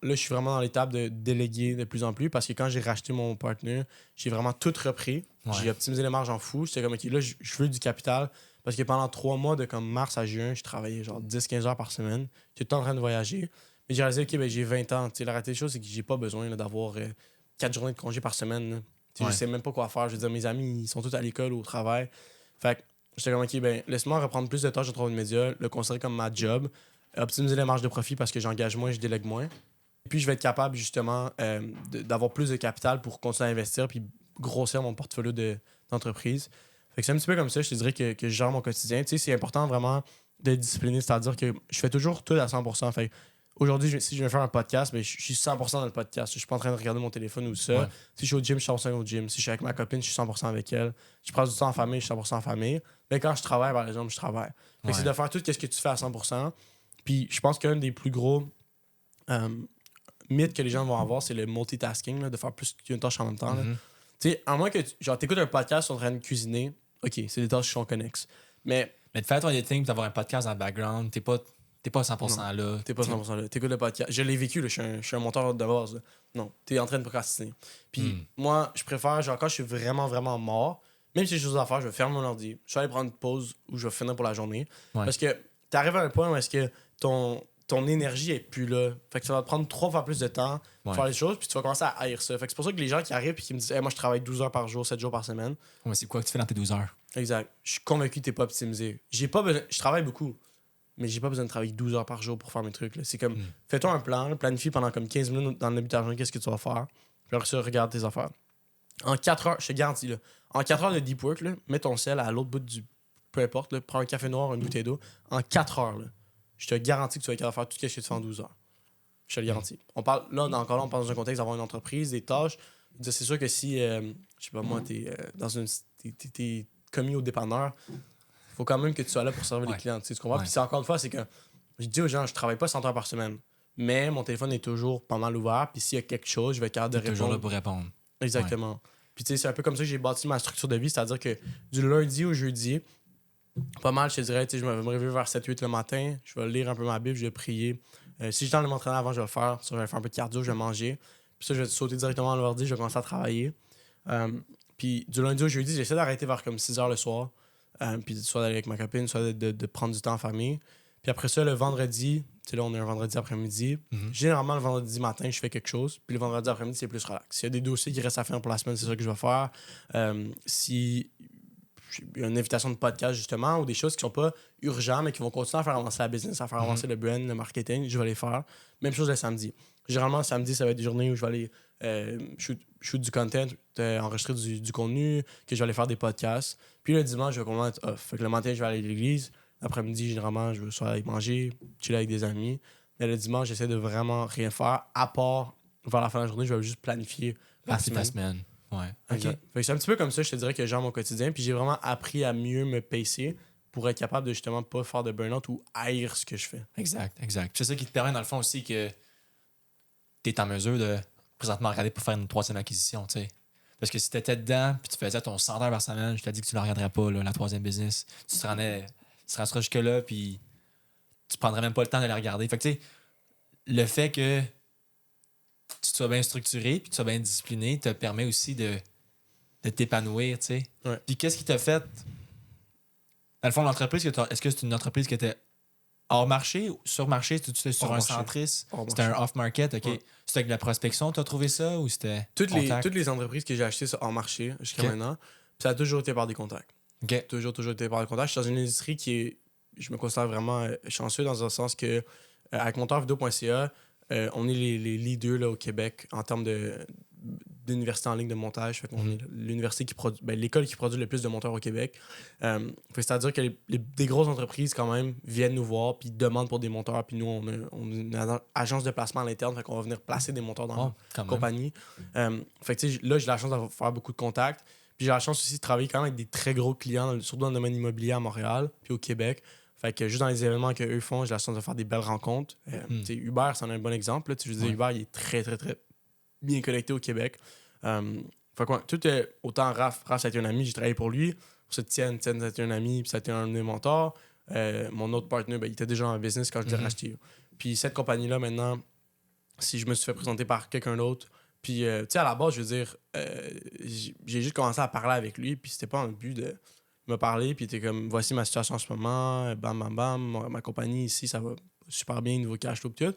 je suis vraiment dans l'étape de déléguer de plus en plus parce que quand j'ai racheté mon partner, j'ai vraiment tout repris.
Ouais.
J'ai optimisé les marges en fou. J'étais comme, OK, là, je veux du capital parce que pendant 3 mois, de comme mars à juin, je travaillais genre 10-15 heures par semaine. J'étais tout le temps en train de voyager. Mais j'ai réalisé, OK, ben, j'ai 20 ans. La réalité des choses, c'est que j'ai pas besoin là, d'avoir 4 journées de congé par semaine. Là.
Ouais.
Je sais même pas quoi faire. Je veux dire, mes amis, ils sont tous à l'école ou au travail. Fait que j'étais comme, OK, ben, laisse-moi reprendre plus de tâches de travail de médias, le considérer comme ma job, optimiser les marges de profit parce que j'engage moins, je délègue moins. Et puis, je vais être capable, justement, d'avoir plus de capital pour continuer à investir puis grossir mon portfolio d'entreprise. Fait que c'est un petit peu comme ça, je te dirais que je gère mon quotidien. Tu sais, c'est important vraiment d'être discipliné, c'est-à-dire que je fais toujours tout à 100%. Fait que aujourd'hui, si je vais faire un podcast, ben, je suis 100% dans le podcast. Je suis pas en train de regarder mon téléphone ou ça.
Ouais.
Si je suis au gym, je suis 100% au gym. Si je suis avec ma copine, je suis 100% avec elle. Je passe du temps en famille, je suis 100% en famille. Mais quand je travaille, par exemple, je travaille. Fait que
Ouais.
c'est de faire tout ce que tu fais à 100%. Puis je pense qu'un des plus gros mythes que les gens vont avoir, c'est le multitasking, là, de faire plus qu'une tâche en même temps. Là.
Mhm.
Tu sais, à moins que tu écoutes un podcast sur en train de cuisiner, OK, c'est des tâches qui sont connexes. Mais
Mais de faire ton editing, d'avoir un podcast dans le background, t'es pas 100% là.
t'es pas 100% là. T'écoutes le podcast. Je l'ai vécu, là, je suis un monteur de base. Là. Non, t'es en train de procrastiner. Puis moi, je préfère, genre, quand je suis vraiment, vraiment mort, même si j'ai des choses à faire, je vais fermer mon ordi. Je vais aller prendre une pause ou je vais finir pour la journée.
Ouais.
Parce que t'arrives à un point où est-ce que ton énergie est plus là. Fait que ça va te prendre 3 fois plus de temps pour
Ouais.
faire les choses, puis tu vas commencer à haïr ça. Fait que c'est pour ça que les gens qui arrivent et qui me disent hey, moi, je travaille 12 heures par jour, 7 jours par semaine.
Ouais, c'est quoi que tu fais dans tes 12 heures?
Exact. Je suis convaincu que t'es pas optimisé. J'ai pas besoin... Je travaille beaucoup, mais j'ai pas besoin de travailler 12 heures par jour pour faire mes trucs. Là. C'est comme, fais-toi un plan, là, planifie pendant comme 15 minutes dans le début de ta journée qu'est-ce que tu vas faire. Puis après ça, regarde tes affaires. En 4 heures, je te garantis, là, en 4 heures de deep work, là, mets ton sel à l'autre bout du... Peu importe, là, prends un café noir, une bouteille d'eau. En 4 heures, là, je te garantis que tu vas être capable de faire tout ce que tu fais en 12 heures. Je te le garantis. On parle, là, encore là, on parle dans un contexte d'avoir une entreprise, des tâches. C'est sûr que si, je sais pas moi, t'es commis au dépanneur, il faut quand même que tu sois là pour servir
Ouais.
les clients. Tu comprends?
Ouais.
Puis c'est encore une fois, c'est que je dis aux gens, je travaille pas 100 heures par semaine, mais mon téléphone est toujours pas mal ouvert. Puis s'il y a quelque chose, je vais être capable de
T'es toujours là
répondre.
pour répondre.
Exactement. Puis tu sais, c'est un peu comme ça que j'ai bâti ma structure de vie, c'est-à-dire que du lundi au jeudi, pas mal, je te dirais, tu sais, je vais me réveiller vers 7-8 le matin, je vais lire un peu ma Bible, je vais prier. Si j'ai le temps de m'entraîner avant, je vais le faire. Ça, je vais faire un peu de cardio, je vais manger. Puis ça, je vais sauter directement à l'ordi, je vais commencer à travailler. Puis du lundi au jeudi, j'essaie d'arrêter vers comme 6 heures le soir. Puis soit d'aller avec ma copine, soit de prendre du temps en famille. Puis après ça, le vendredi, tu sais, là, on est un vendredi après-midi. Généralement, le vendredi matin, je fais quelque chose. Puis le vendredi après-midi, c'est plus relax. S'il y a des dossiers qui restent à faire pour la semaine, c'est ça que je vais faire. Si il y a une invitation de podcast, justement, ou des choses qui sont pas urgentes, mais qui vont continuer à faire avancer la business, à faire avancer le brand, le marketing, je vais les faire. Même chose le samedi. Généralement, le samedi, ça va être des journées où je vais aller shoot du content, enregistrer du contenu, que je vais aller faire des podcasts. Puis le dimanche, je vais complètement être off. Fait que le matin, je vais aller à l'église. L'après-midi, généralement, je vais soit aller manger, chiller avec des amis. Mais le dimanche, j'essaie de vraiment rien faire, à part, vers la fin de la journée, je vais juste planifier la
C'est ta semaine. Ouais.
Exact. Fait que c'est un petit peu comme ça, je te dirais que je gère mon quotidien. Puis j'ai vraiment appris à mieux me pacer pour être capable de justement pas faire de burn-out ou haïr ce que je fais.
Exact. C'est ça qui te permet, dans le fond, aussi que tu es en mesure de présentement regarder pour faire une 3e acquisition, tu sais. Parce que si tu étais dedans puis tu faisais ton 100 heures par semaine, je t'ai dit que tu ne la regarderais pas, là, la 3e business. Tu te rendrais jusque-là puis tu prendrais même pas le temps de la regarder. Fait que, tu sais, le fait que tu sois bien structuré puis tu sois bien discipliné te permet aussi de t'épanouir, tu sais.
Ouais.
Puis qu'est-ce qui t'a fait Dans le fond, l'entreprise est-ce que c'est une entreprise qui était hors marché ou sur marché? C'était sur
Hors
un
marché.
centris?
Hors
C'était un
marché.
off-market? OK.
Ouais.
C'était avec de la prospection, tu as trouvé ça ou c'était
Toutes
contact?
les entreprises que j'ai achetées sont hors marché jusqu'à
Ok.
maintenant. Puis ça a toujours été par des contacts.
OK.
Toujours été par des contacts. Je suis dans une industrie qui est, je me considère vraiment chanceux dans un sens que, avec monteurvideo.ca, on est les leaders là, au Québec en termes d'université en ligne de montage. Fait qu'on est l'université qui produit, l'école qui produit le plus de monteurs au Québec. C'est-à-dire que des grosses entreprises, quand même, viennent nous voir puis demandent pour des monteurs. Puis nous, on a une agence de placement à l'interne. Fait qu'on va venir placer des monteurs dans
Oh,
la
quand même.
compagnie. Fait que, tu sais, là, j'ai la chance de faire beaucoup de contacts. Puis j'ai la chance aussi de travailler quand même avec des très gros clients, surtout dans le domaine immobilier à Montréal puis au Québec. Fait que juste dans les événements qu'eux font, j'ai la chance de faire des belles rencontres. Tu sais, Uber, c'en est un bon exemple. Là. Tu sais, je veux dire, Uber, il est très, très, très bien connecté au Québec. Fait que, ouais, tout est autant Raph, ça a été un ami, j'ai travaillé pour lui. Pour ça, Tienne, ça a été un ami, puis ça a été un de mes mentors. Mon autre partenaire, il était déjà en business quand je l'ai racheté. Puis cette compagnie-là, maintenant, si je me suis fait présenter par quelqu'un d'autre, puis, tu sais, à la base, je veux dire, j'ai juste commencé à parler avec lui, puis c'était pas un but de me parler, puis il était comme, voici ma situation en ce moment, bam, bam, bam, ma compagnie ici, ça va super bien, niveau cash flow, tout.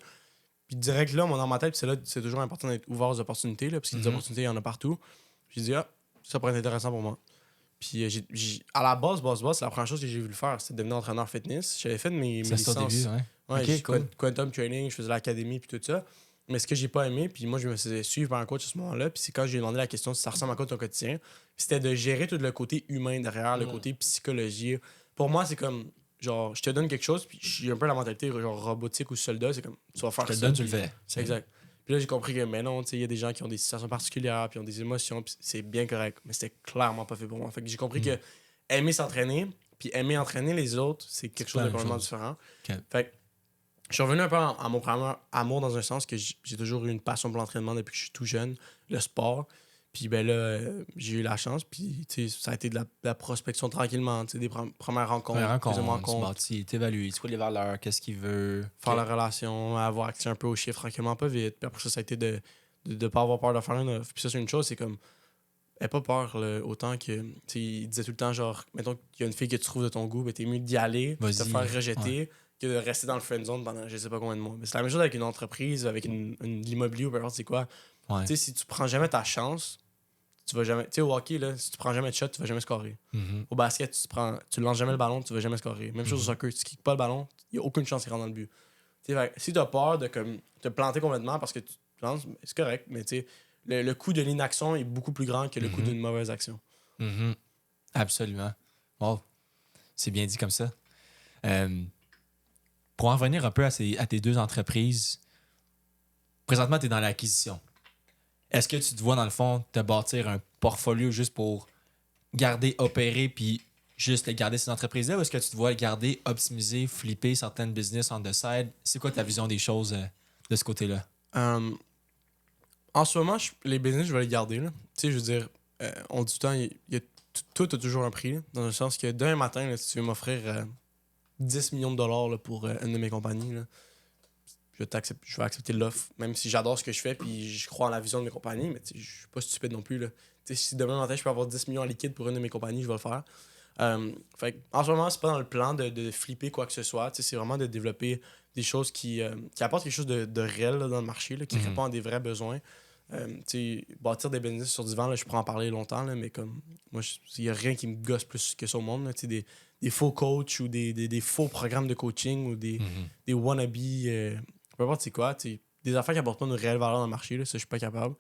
Puis direct là, dans ma tête, c'est toujours important d'être ouvert aux opportunités, là, parce que des opportunités, il y en a partout. J'ai dit, ça pourrait être intéressant pour moi. Puis à la base, c'est la première chose que j'ai voulu faire, c'était devenir entraîneur fitness. J'avais fait mes licences.
Au début, ouais.
Ouais,
Ok, cool.
Quantum Training, je faisais l'académie, puis tout ça. Mais ce que j'ai pas aimé, puis moi, je me faisais suivre par un coach à ce moment-là, puis c'est quand j'ai demandé la question si ça ressemble à quoi ton quotidien, c'était de gérer tout le côté humain derrière, le côté psychologie. Pour moi, c'est comme, genre, je te donne quelque chose, puis j'ai un peu la mentalité, genre, robotique ou soldat, c'est comme, tu vas faire
Je te le
ça.
donne, tu le
puis-
fais.
C'est exact. Puis là, j'ai compris que, mais non, tu sais, il y a des gens qui ont des situations particulières, puis ont des émotions, puis c'est bien correct. Mais c'était clairement pas fait pour moi. Fait que j'ai compris que aimer s'entraîner, puis aimer entraîner les autres, c'est quelque chose
pas
de
la même
complètement
chose.
différent.
Ok.
Fait que je suis revenu un peu à mon premier amour dans un sens que j'ai toujours eu une passion pour l'entraînement depuis que je suis tout jeune, le sport. Puis ben là, j'ai eu la chance, puis tu sais, ça a été de la prospection tranquillement, tu sais, des premières rencontres,
Première
deuxième
rencontre, tu
rencontre,
bâtis, t'évalues, tu vois les valeurs, qu'est-ce qu'il veut.
faire
Ok.
la relation, avoir accès un peu aux chiffres tranquillement, pas vite. Puis après ça a été de pas avoir peur de faire une offre. Puis ça, c'est une chose, c'est comme, aie pas peur là, autant que, tu sais, il disait tout le temps, genre, mettons qu'il y a une fille que tu trouves de ton goût, ben t'es mieux d'y aller, de te
Vas-y.
faire rejeter, que de rester dans le friend zone pendant je sais pas combien de mois. Mais c'est la même chose avec une entreprise, avec l'immobilier ou peu importe c'est quoi.
Ouais.
Tu sais, si tu prends jamais ta chance, tu vas jamais. Tu sais, au hockey, là, si tu prends jamais de shot, tu vas jamais scorer.
Mhm.
Au basket, tu lances jamais le ballon, tu vas jamais scorer. Même chose au soccer, tu kicks pas le ballon, il n'y a aucune chance qu'il rentre dans le but. Tu sais, fait que si tu as peur de comme, te planter complètement parce que tu lances, ben, c'est correct, mais tu sais, le coût de l'inaction est beaucoup plus grand que le coût d'une mauvaise action.
Mhm. Absolument. Wow. C'est bien dit comme ça. Pour en revenir un peu à tes deux entreprises, présentement, tu es dans l'acquisition. Est-ce que tu te vois, dans le fond, te bâtir un portfolio juste pour garder, opérer, puis juste garder ces entreprises-là, ou est-ce que tu te vois garder, optimiser, flipper certaines business on the side? C'est quoi ta vision des choses de ce côté-là?
En ce moment, les business, je vais les garder. Là. Tu sais, je veux dire, on dit tout le temps, tout a toujours un prix. Là, dans le sens que demain matin, là, si tu veux m'offrir 10 millions de dollars là, pour une de mes compagnies, là, je vais accepter l'offre. Même si j'adore ce que je fais puis je crois en la vision de mes compagnies, mais je suis pas stupide non plus. Là. Tu sais, si demain matin, je peux avoir 10 millions en liquide pour une de mes compagnies, je vais le faire. Fait en ce moment, c'est pas dans le plan de flipper quoi que ce soit. Tu sais, c'est vraiment de développer des choses qui apportent quelque chose de réel là, dans le marché, là, qui répond à des vrais besoins. Tu sais, bâtir des business sur du vent, là, je pourrais en parler longtemps, là, mais comme moi, il n'y a rien qui me gosse plus que ça au monde. Là, tu sais, des faux coachs ou des faux programmes de coaching ou des wannabes, peu importe c'est quoi, tu sais, des affaires qui apportent pas une réelle valeur dans le marché, là, ça, je suis pas capable.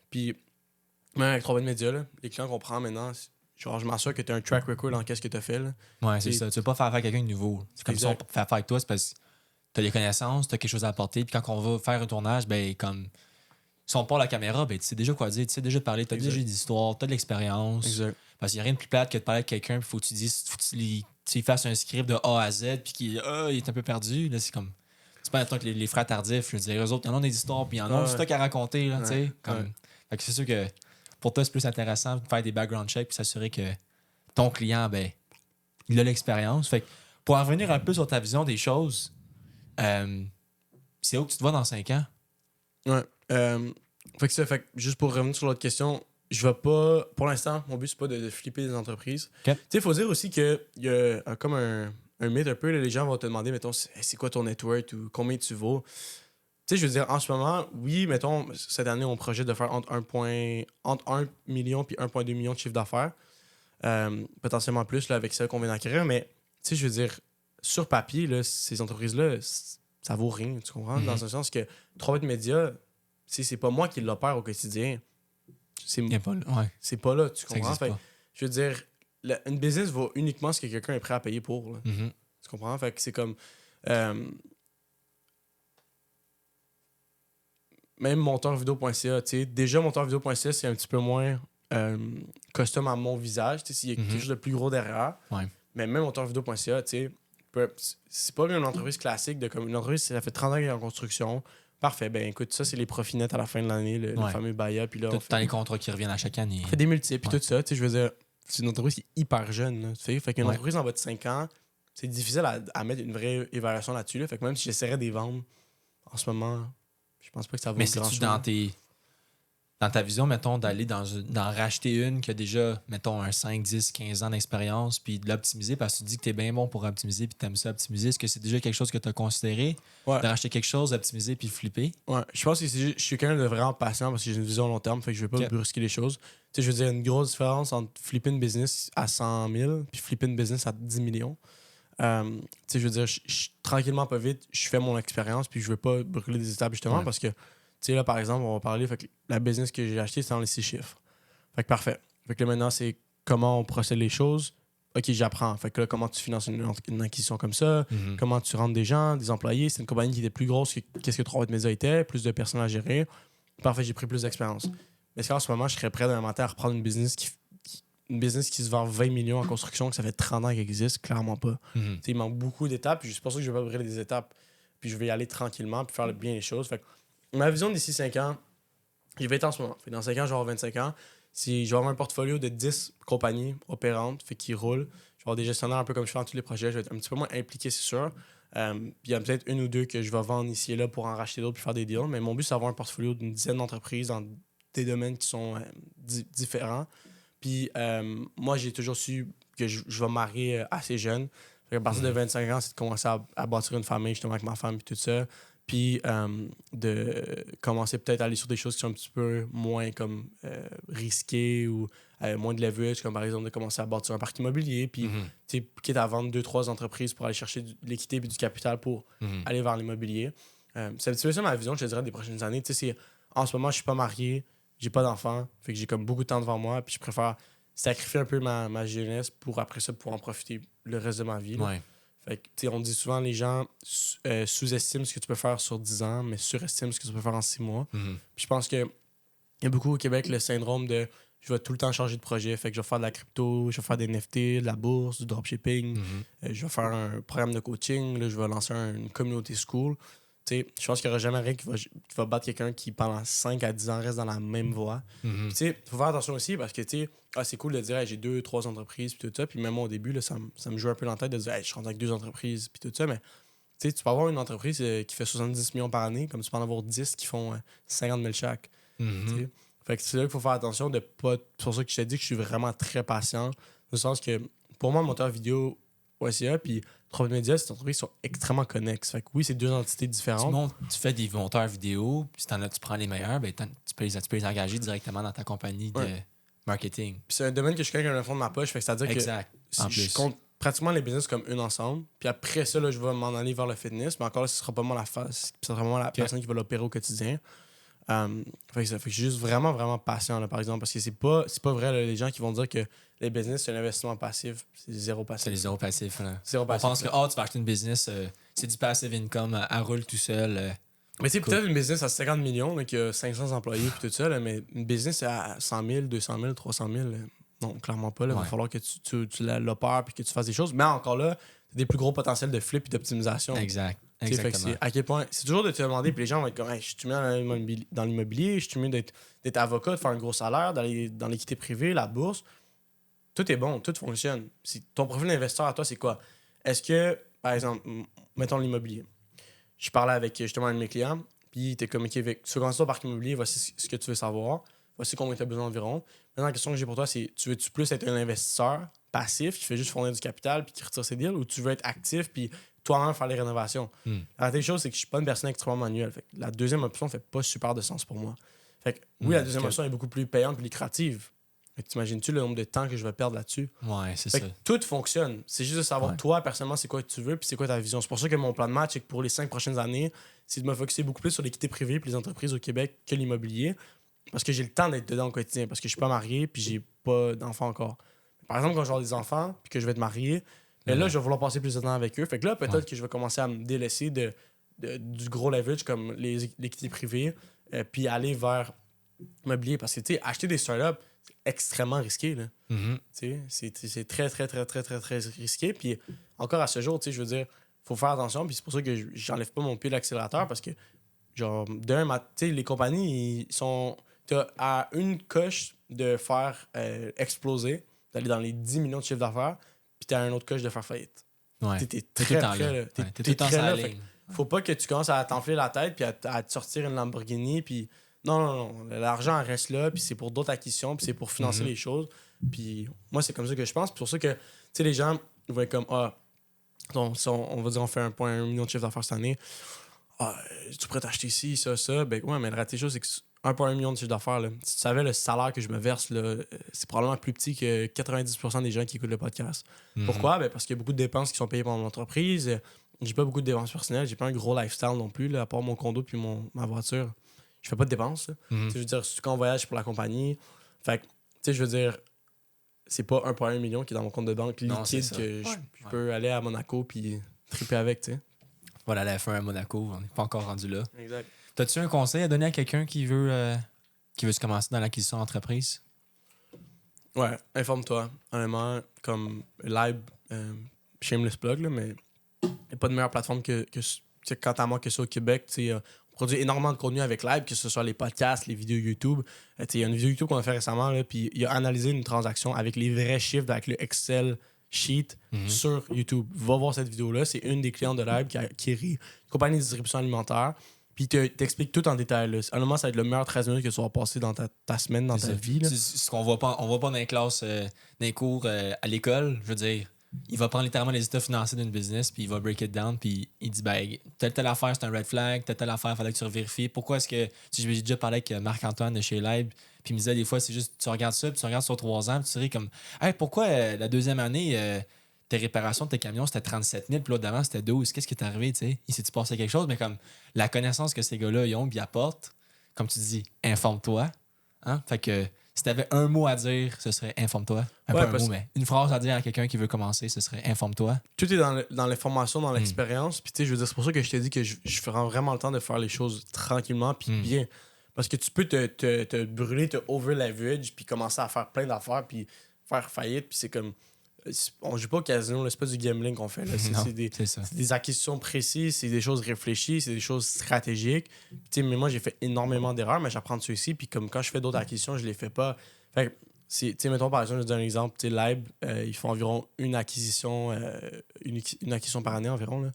Puis, même avec 3 médias, là, les clients qu'on prend maintenant, genre, je m'assure que tu as un track record dans qu'est-ce que tu as fait. Là.
Ouais, c'est
Et-
ça. Tu veux pas faire affaire avec quelqu'un de nouveau. C'est comme ça, on
Exact.
fait affaire avec toi, c'est parce que tu as les connaissances, tu as quelque chose à apporter, puis quand on va faire un tournage, ben, comme. Si on part la caméra, ben, tu sais déjà quoi dire, tu sais déjà parler, tu as
Exact.
déjà des histoires, tu as de l'expérience.
Exact.
Parce qu'il n'y a rien de plus plate que de parler avec quelqu'un, puis faut que tu dises, faut que tu fasses un script de A à Z, puis qu'il il est un peu perdu. Là, c'est comme. C'est pas un temps que les frères tardifs, je veux dire, eux autres, ils en ont des histoires, puis ils en ont du
Ouais.
stock à raconter, là, tu sais.
Ouais.
Comme.
Ouais.
Fait que c'est sûr que pour toi, c'est plus intéressant de faire des background checks, puis s'assurer que ton client, ben, il a l'expérience. Fait que pour en revenir un peu sur ta vision des choses, c'est où que tu te vois dans 5 ans?
Ouais. Fait que ça, fait que juste pour revenir sur l'autre question, je vais pas. Pour l'instant, mon but, c'est pas de flipper des entreprises.
Ok.
Tu sais, il faut dire aussi qu'il y a comme un mythe un peu. Là, les gens vont te demander, mettons, c'est quoi ton net worth ou combien tu vaux. Tu sais, je veux dire, en ce moment, oui, mettons, cette année, on projette de faire entre 1 million et 1,2 million de chiffre d'affaires. Potentiellement plus là, avec celle qu'on vient d'acquérir. Mais, tu sais, je veux dire, sur papier, là, ces entreprises-là, ça vaut rien. Tu comprends? Dans un sens que 3 médias, c'est pas moi qui l'opère au quotidien. C'est
Il y a pas, ouais,
c'est pas là, tu
ça
comprends?
existe
Fait,
pas.
je veux dire, une business vaut uniquement ce que quelqu'un est prêt à payer pour. Là.
Mhm.
Tu comprends? Fait que c'est comme. euh, Même monteurvideo.ca, tu sais. Déjà, monteurvideo.ca, c'est un petit peu moins custom à mon visage. Tu sais, s'il y a quelque chose de plus gros derrière.
Ouais.
Mais même monteurvideo.ca, tu sais, c'est pas une entreprise classique de comme une entreprise, ça fait 30 ans qu'elle est en construction. Parfait, ben écoute, ça, c'est les profits nets à la fin de l'année, le
Ouais.
fameux BAYA. Puis là,
Tout le temps les contrats qui reviennent à chaque année.
on fait des multiples, puis
Ouais.
tout ça. Tu sais, je veux dire, c'est une entreprise qui est hyper jeune. Là, tu sais. Fait qu'une
Ouais.
entreprise en bas de 5 ans, c'est difficile à mettre une vraie évaluation là-dessus. Là. Fait que même si j'essaierais de les vendre en ce moment, je pense pas que ça vaut
Mais
grand-chose.
c'est-tu dans ta vision, mettons, d'aller d'en racheter une qui a déjà, mettons, un 5, 10, 15 ans d'expérience, puis de l'optimiser parce que tu dis que tu es bien bon pour optimiser, puis tu aimes ça optimiser. Est-ce que c'est déjà quelque chose que tu as considéré
Ouais.
de racheter quelque chose, optimiser, puis flipper?
Ouais, je pense que je suis quelqu'un de vraiment patient parce que j'ai une vision long terme, fait que je vais pas
Ok.
brusquer les choses. Tu sais, je veux dire, une grosse différence entre flipper une business à 100 000 puis flipper une business à 10 millions. Tu sais, je veux dire, tranquillement, pas vite, je fais mon expérience puis je veux pas brûler des étapes justement
Ouais.
parce que, tu sais, là, par exemple, on va parler, fait que la business que j'ai achetée, c'est dans les 6 chiffres. Fait que parfait. Fait que là, maintenant, c'est comment on procède les choses. OK, j'apprends. Fait que là, comment tu finances une acquisition comme ça,
Mhm.
comment tu rentres des gens, des employés. C'est une compagnie qui était plus grosse que qu'est-ce que 3 Média était, plus de personnes à gérer. Parfait, j'ai pris plus d'expérience. Mais est-ce qu'en ce moment, je serais prêt demain matin à reprendre une business une business qui se vend 20 millions en construction, que ça fait 30 ans qu'elle existe? Clairement pas.
Mhm.
Tu sais, il manque beaucoup d'étapes, puis c'est pour ça que je vais pas brûler des étapes. Puis je vais y aller tranquillement, puis faire bien les choses. Fait que ma vision d'ici 5 ans, je vais être en ce moment. Fait que dans 5 ans, je vais avoir 25 ans. Si je vais avoir un portfolio de 10 compagnies opérantes, fait qui roulent. Je vais avoir des gestionnaires un peu comme je fais dans tous les projets. Je vais être un petit peu moins impliqué, c'est sûr. Puis il y a peut-être une ou deux que je vais vendre ici et là pour en racheter d'autres puis faire des deals. Mais mon but, c'est d'avoir un portfolio d'une dizaine d'entreprises dans des domaines qui sont différents. Puis moi, j'ai toujours su que je vais me marier assez jeune. Fait qu'à partir de 25 ans, c'est de commencer à bâtir une famille justement avec ma femme et tout ça. Puis de commencer peut-être à aller sur des choses qui sont un petit peu moins comme risquées ou moins de leverage, comme par exemple de commencer à bâtir un parc immobilier. Puis
Mhm.
tu sais, quitte à vendre 2-3 entreprises pour aller chercher de l'équité et du capital pour
Mhm.
aller vers l'immobilier. C'est un petit peu ça ma vision, je te dirais, des prochaines années. Tu sais, en ce moment, je suis pas marié, j'ai pas d'enfant, fait que j'ai comme beaucoup de temps devant moi, puis je préfère sacrifier un peu ma jeunesse pour après ça pouvoir en profiter le reste de ma vie. Là.
Ouais.
Fait que, tu sais, on dit souvent les gens sous-estiment ce que tu peux faire sur 10 ans, mais surestiment ce que tu peux faire en 6 mois.
Mhm.
Puis je pense que il y a beaucoup au Québec le syndrome de je vais tout le temps changer de projet. Fait que je vais faire de la crypto, je vais faire des NFT, de la bourse, du dropshipping,
Mhm.
je vais faire un programme de coaching, là, je vais lancer une communauté school. Tu sais, je pense qu'il n'y aura jamais rien qui va battre quelqu'un qui, pendant 5 à 10 ans, reste dans la même voie.
Mhm.
Puis, tu sais, il faut faire attention aussi parce que, tu sais, c'est cool de dire, hey, j'ai 2-3 entreprises, puis tout ça. Puis, même moi, au début, là, ça me joue un peu dans la tête de dire, hey, je rentre avec 2 entreprises, puis tout ça. Mais, tu sais, tu peux avoir une entreprise qui fait 70 millions par année, comme tu peux en avoir 10 qui font 50 000 chaque.
Mhm.
Tu sais. Fait que c'est là qu'il faut faire attention de pas. C'est pour ça que je t'ai dit que je suis vraiment très patient. Dans le sens que, pour moi, moteur vidéo, OSCA, puis 3 Média, ces entreprises sont extrêmement connexes. Fait que oui, c'est 2 entités différentes.
Tu fais des monteurs vidéo, puis si tu prends les meilleurs, ben, tu peux les engager directement dans ta compagnie de
Ouais.
marketing.
Puis c'est un domaine que je connais comme le fond de ma poche. Fait que c'est-à-dire que
Exact. En
je
plus.
compte pratiquement les business comme une ensemble. Puis après ça, là, je vais m'en aller vers le fitness. Mais encore là, ce sera pas moi la face. Ce sera moi la personne qui va l'opérer au quotidien. Fait que je suis juste vraiment, vraiment patient, là, par exemple. Parce que c'est pas vrai, là, les gens qui vont dire que les business, c'est un investissement passif. C'est zéro passif.
C'est les zéro passifs. Là.
Zéro
On
passif.
pense que tu vas acheter une business, c'est du passive income, elle roule tout seul.
Mais tu sais,
Cool.
peut-être une business à 50 millions, là, qui a 500 employés puis tout ça, là, mais une business à 100 000, 200 000, 300 000, non, clairement pas. Il va
Ouais.
falloir que tu l'opères puis que tu fasses des choses. Mais encore là, tu as des plus gros potentiels de flip et d'optimisation.
Exact.
Tu sais, fait que
Exactement.
c'est à quel point. C'est toujours de te demander, puis les gens vont être comme, hey, je suis mieux dans l'immobilier, je suis mieux d'être avocat, de faire un gros salaire, d'aller dans l'équité privée, la bourse. Tout est bon, tout fonctionne. Ton profil d'investisseur à toi, c'est quoi? Est-ce que, par exemple, mettons l'immobilier. Je parlais avec justement un de mes clients, puis il était comme, OK, tu veux commencer ton parc immobilier, voici ce que tu veux savoir. voici combien tu as besoin environ. Maintenant, la question que j'ai pour toi, c'est tu veux-tu plus être un investisseur passif qui fait juste fournir du capital puis qui retire ses deals, ou tu veux être actif puis toi-même faire les rénovations? La réalité des choses, c'est que je suis pas une personne extrêmement manuelle. Fait que la deuxième option fait pas super de sens pour moi. Fait que oui, la deuxième option est beaucoup plus payante et lucrative. Mais t'imagines-tu le nombre de temps que je vais perdre là-dessus?
Ouais, c'est
Fait
ça.
que tout fonctionne. C'est juste de savoir, toi, personnellement, c'est quoi que tu veux puis c'est quoi ta vision. C'est pour ça que mon plan de match, c'est que pour les 5 prochaines années, c'est de me focusser beaucoup plus sur l'équité privée et les entreprises au Québec que l'immobilier. Parce que j'ai le temps d'être dedans au quotidien. Parce que je suis pas marié puis j'ai pas d'enfants encore. Par exemple, quand je vais avoir des enfants puis que je vais être marié, mais là, je vais vouloir passer plus de temps avec eux. Fait que là, peut-être que je vais commencer à me délaisser du gros leverage comme l'équité privée puis aller vers l'immobilier. Parce que, tu sais, acheter des startups, c'est extrêmement risqué, là. C'est très, très, très, très, très, très risqué. Puis encore à ce jour, je veux dire, faut faire attention. Puis c'est pour ça que j'enlève pas mon pied de l'accélérateur parce que, genre, les compagnies, ils sont. T'as à une coche de faire exploser, d'aller dans les 10 millions de chiffre d'affaires, puis t'as un autre coche de faire faillite.
Ouais.
T'es
T'es
très
tout le temps
près,
là.
là.
Ouais, t'es tout
T'es
le temps
très
sur la
là. Fait
ligne.
que faut pas que tu commences à t'enfler la tête puis à te sortir une Lamborghini, puis non. L'argent reste là, puis c'est pour d'autres acquisitions, puis c'est pour financer les choses. Puis moi, c'est comme ça que je pense. Puis c'est pour ça que, tu sais, les gens vont être comme, on va dire, on fait 1,1 million de chiffre d'affaires cette année. Tu pourrais t'acheter ci, ça. Ben ouais, mais la réalité des choses, c'est que 1,1 million de chiffre d'affaires, là, si tu savais le salaire que je me verse, là, c'est probablement plus petit que 90% des gens qui écoutent le podcast. Pourquoi? Ben parce qu'il y a beaucoup de dépenses qui sont payées par mon entreprise. J'ai pas beaucoup de dépenses personnelles. J'ai pas un gros lifestyle non plus, là, à part mon condo puis ma voiture. Je fais pas de dépenses. Tu sais, je veux dire, quand on voyage, c'est pour la compagnie. Fait que, tu sais, je veux dire, c'est pas 1,1 million qui est dans mon compte de banque
Non, c'est
liquide
ça.
que je peux aller à Monaco puis triper avec, tu sais.
Voilà, la F1 à Monaco, on n'est pas encore rendu là.
Exact.
T'as-tu un conseil à donner à quelqu'un qui veut se commencer dans l'acquisition d'entreprise?
Ouais, informe-toi. Honnêtement, comme Live, shameless plug, là, mais il n'y a pas de meilleure plateforme que quant à moi que ça au Québec. On produit énormément de contenu avec Live, que ce soit les podcasts, les vidéos YouTube. Il y a une vidéo YouTube qu'on a fait récemment, là, puis il a analysé une transaction avec les vrais chiffres, avec le Excel sheet sur YouTube. Va voir cette vidéo-là. C'est une des clientes de Live qui a acquis une compagnie de distribution alimentaire. Puis t'explique tout en détail. Là. Honnêtement, ça va être le meilleur 13 minutes que tu vas passer dans ta semaine, dans ta vie. Là.
C'est ce qu'on voit pas, on voit pas dans les classes, dans les cours à l'école. Je veux dire, il va prendre littéralement les états financiers d'une business, puis il va break it down, puis il dit, ben, telle affaire, c'est un red flag, telle affaire, il fallait que tu revérifies. Pourquoi est-ce que. J'ai déjà parlé avec Marc-Antoine de chez Live, puis il me disait des fois, c'est juste, tu regardes ça, puis tu regardes sur 3 ans, puis tu dirais comme, hey, pourquoi la deuxième année, tes réparations de tes camions, c'était 37 000, puis l'autre d'avant, c'était 12. Qu'est-ce qui est arrivé, tu sais? Il s'est-tu passé quelque chose? Mais comme la connaissance que ces gars-là, ils ont, puis ils apportent, comme tu dis, informe-toi. Hein? Fait que si t'avais un mot à dire, ce serait informe-toi. Pas un mot, mais une phrase à dire à quelqu'un qui veut commencer, ce serait informe-toi.
Tout est dans l'information, dans l'expérience. Puis, tu sais, je veux dire, c'est pour ça que je t'ai dit que je ferai vraiment le temps de faire les choses tranquillement, puis bien. Parce que tu peux te brûler, te over-leverage, puis commencer à faire plein d'affaires, puis faire faillite, puis c'est comme. On joue pas au casino, là, c'est pas du gambling qu'on fait. Là. C'est des acquisitions précises, c'est des choses réfléchies, c'est des choses stratégiques. Puis, mais moi, j'ai fait énormément d'erreurs, mais j'apprends dessus aussi. Puis comme quand je fais d'autres acquisitions, je les fais pas. Fait que, mettons par exemple, je donne un exemple. Live, ils font environ une acquisition par année environ. Là.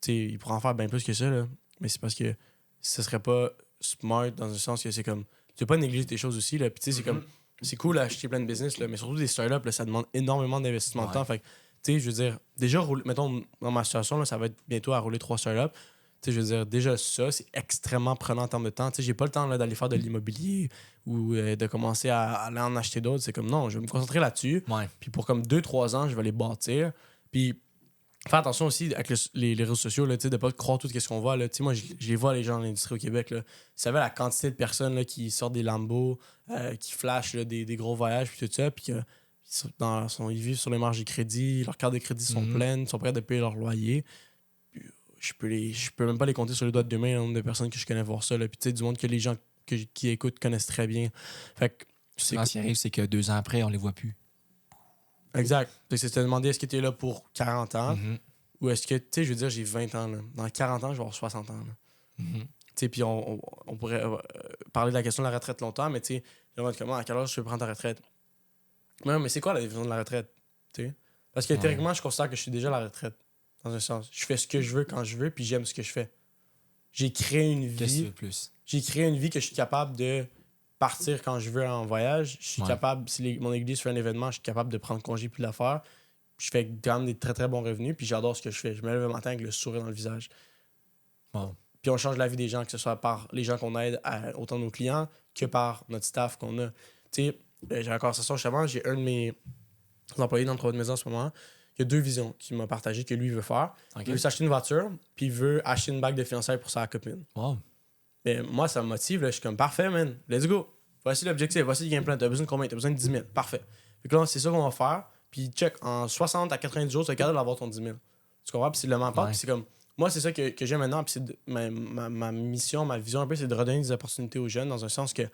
Ils pourraient en faire bien plus que ça. Là. Mais c'est parce que ce serait pas smart dans le sens que c'est comme. Tu peux pas négliger tes choses aussi. Là. Puis c'est comme. C'est cool d'acheter plein de business, là, mais surtout des startups, là, ça demande énormément d'investissement de temps. Fait que, tu sais, je veux dire, déjà, mettons, dans ma situation, là, ça va être bientôt à rouler 3 startups. Tu sais, je veux dire, déjà, ça, c'est extrêmement prenant en termes de temps. Tu sais, j'ai pas le temps là, d'aller faire de l'immobilier ou de commencer à aller en acheter d'autres. C'est comme, non, je vais me concentrer là-dessus.
Ouais.
Puis pour comme 2-3 ans, je vais les bâtir. Puis faire attention aussi avec les réseaux sociaux, là, de ne pas croire tout ce qu'on voit. Là. Moi, je les vois, les gens dans l'industrie au Québec. Là. Vous savez, la quantité de personnes là, qui sortent des Lambeaux, qui flashent là, des gros voyages, puis tout ça, puis ils vivent sur les marges de crédit, leurs cartes de crédit sont pleines, ils sont prêts de payer leur loyer. Je peux même pas les compter sur les doigts de deux mains, le nombre de personnes que je connais voir ça. Là. Puis du monde que les gens qui écoutent connaissent très bien. Fait que,
ce qui arrive, c'est que 2 ans après, on les voit plus.
Exact. C'est te demander est-ce que tu es là pour 40 ans ou est-ce que, tu sais, je veux dire, j'ai 20 ans. Là. Dans 40 ans, je vais avoir 60 ans. Tu sais, puis on pourrait parler de la question de la retraite longtemps, mais tu sais, comment, à quel âge tu veux prendre ta retraite? Non, mais c'est quoi la définition de la retraite? T'sais? Parce que théoriquement, je considère que je suis déjà à la retraite. Dans un sens. Je fais ce que je veux quand je veux, puis j'aime ce que je fais. J'ai créé une vie.
Qu'est-ce que tu veux plus?
J'ai créé une vie que je suis capable de partir quand je veux en voyage. Je suis
Ouais.
capable, si mon église fait un événement, je suis capable de prendre congé puis de la faire. Je fais quand même des très très bons revenus, puis j'adore ce que je fais. Je me lève le matin avec le sourire dans le visage.
Wow.
Puis on change la vie des gens, que ce soit par les gens qu'on aide, autant nos clients, que par notre staff qu'on a. Tu sais, j'ai une conversation justement, j'ai un de mes employés dans le travail de maison en ce moment. Il y a 2 visions qu'il m'a partagées que lui veut faire.
Ok.
Il veut s'acheter une voiture, puis il veut acheter une bague de fiançailles pour sa copine.
Wow.
Mais moi, ça me motive. Là. Je suis comme, parfait, man. Let's go. Voici l'objectif. Voici le game plan. T'as besoin de combien? T'as besoin de 10 000. Parfait. Fait que là, c'est ça qu'on va faire. Puis check, en 60 à 90 jours, tu es capable d'avoir ton 10 000. Tu comprends? Puis c'est le mental.
Ouais.
Puis c'est comme, moi, c'est ça que j'ai maintenant. Puis c'est ma mission, ma vision un peu, c'est de redonner des opportunités aux jeunes dans un sens que, tu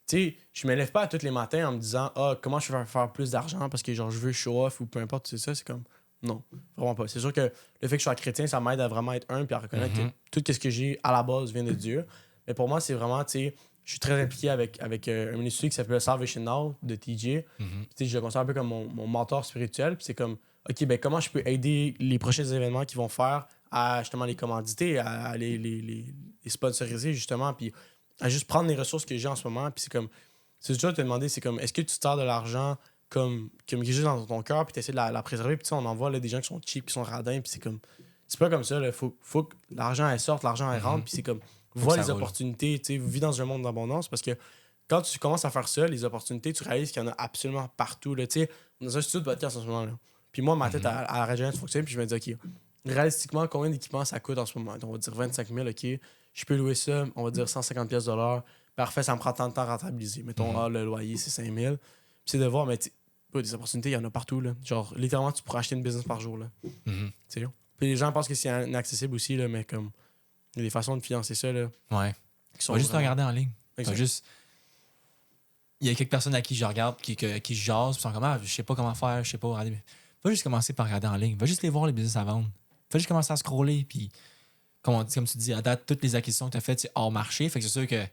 sais, je me lève pas tous les matins en me disant, comment je vais faire plus d'argent parce que genre, je veux show off ou peu importe, c'est ça. C'est comme, non, vraiment pas. C'est sûr que le fait que je sois chrétien, ça m'aide à vraiment être un puis à reconnaître que tout ce que j'ai à la base vient de Dieu. Mais pour moi, c'est vraiment, tu sais, je suis très impliqué avec un ministère qui s'appelle Salvation Now de TJ. Tu sais, je le considère un peu comme mon mentor spirituel. Puis c'est comme, OK, ben comment je peux aider les prochains événements qu'ils vont faire à justement les commanditer, à les sponsoriser justement, puis à juste prendre les ressources que j'ai en ce moment. Puis c'est comme, c'est toujours te demander, c'est comme, est-ce que tu sers de l'argent comme quelque chose dans ton cœur, puis tu essaies de la préserver. Puis tu sais, on en voit là, des gens qui sont cheap, qui sont radins, puis c'est comme, c'est pas comme ça. Il faut que l'argent elle sorte, l'argent elle rentre, puis c'est comme, vois
ça
les
roule.
opportunités, tu sais, vis dans un monde d'abondance parce que quand tu commences à faire ça, les opportunités, tu réalises qu'il y en a absolument partout. Là, tu sais, on est dans un studio de podcast en ce moment. Là. Puis moi, ma tête à la radio fonctionne, puis je me dis, OK, réalistiquement, combien d'équipements ça coûte en ce moment? On va dire 25 000, OK. Je peux louer ça, on va dire 150 pièces de l'heure. Parfait, ça me prend tant de temps à rentabiliser. Mettons, le loyer, c'est 5 000. Puis c'est de voir, mais des opportunités, il y en a partout. Là. Genre, littéralement, tu pourrais acheter une business par jour. Là. Tu sais. Puis les gens pensent que c'est inaccessible aussi, là, mais comme, il y a des façons de financer ça. Là,
Ouais.
qui
On va juste
vraiment-
regarder en ligne.
Exact.
Pas juste. Il y a quelques personnes à qui je regarde, qui je jase, puis ils sont comme, je sais pas comment faire, je sais pas. Regarder. Va juste commencer par regarder en ligne. Va juste les voir, les business à vendre. Va juste commencer à scroller, puis comme tu dis, à date, toutes les acquisitions que tu as faites, c'est hors marché. Fait que c'est sûr que,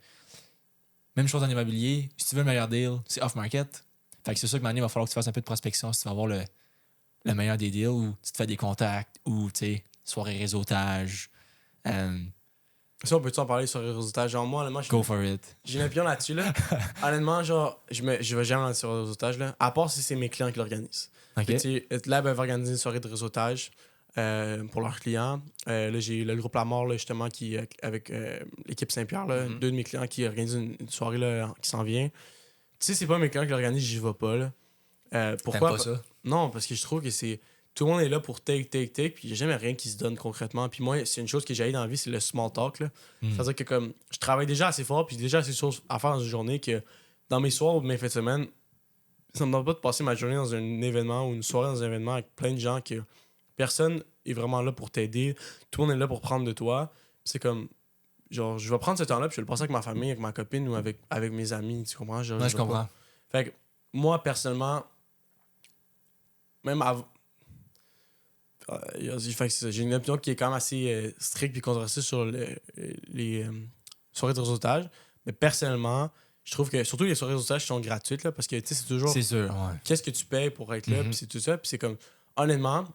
même chose en immobilier, si tu veux le meilleur deal, c'est off-market. Fait que c'est sûr que maintenant, il va falloir que tu fasses un peu de prospection si tu vas avoir le meilleur des deals, ou tu te fais des contacts, ou, tu sais, soirée réseautage.
Ça, on peut-tu en parler sur les réseautage? Genre, moi, honnêtement,
Go for it.
j'ai une opinion là-dessus. Là. Honnêtement, genre, je vais jamais aller sur le réseautage, là, à part si c'est mes clients qui l'organisent.
OK.
Fait que, tu sais, Lab va organiser une soirée de réseautage pour leurs clients. Là, j'ai le groupe La Mort, là, justement, qui avec l'équipe Saint-Pierre, là, 2 de mes clients qui organisent une soirée là, qui s'en vient. Tu sais, c'est pas mes clients qui l'organisent, j'y vais pas. Là. Pourquoi?
T'aimes pas ça?
Non, parce que je trouve que c'est... Tout le monde est là pour take, puis il n'y a jamais rien qui se donne concrètement. Puis moi, c'est une chose que j'ai dans la vie, c'est le small talk. Là. C'est-à-dire que comme je travaille déjà assez fort, puis j'ai déjà assez de choses à faire dans une journée que dans mes soirs ou mes fins de semaine, ça me demande pas de passer ma journée dans un événement ou une soirée dans un événement avec plein de gens que personne est vraiment là pour t'aider. Tout le monde est là pour prendre de toi. Puis c'est comme... Genre, je vais prendre ce temps-là, puis je vais le passer avec ma famille, avec ma copine ou avec mes amis. Tu comprends? Genre,
Ouais, je
vais pas-
comprends.
Fait que moi, personnellement, même avant... fait que c'est ça. J'ai une opinion qui est quand même assez stricte et controversée sur les soirées de réseautage. Mais personnellement, je trouve que surtout les soirées de réseautage qui sont gratuites, là, parce que tu sais, c'est toujours
C'est sûr, ouais.
qu'est-ce que tu payes pour être là, puis c'est tout ça. Puis c'est comme, honnêtement,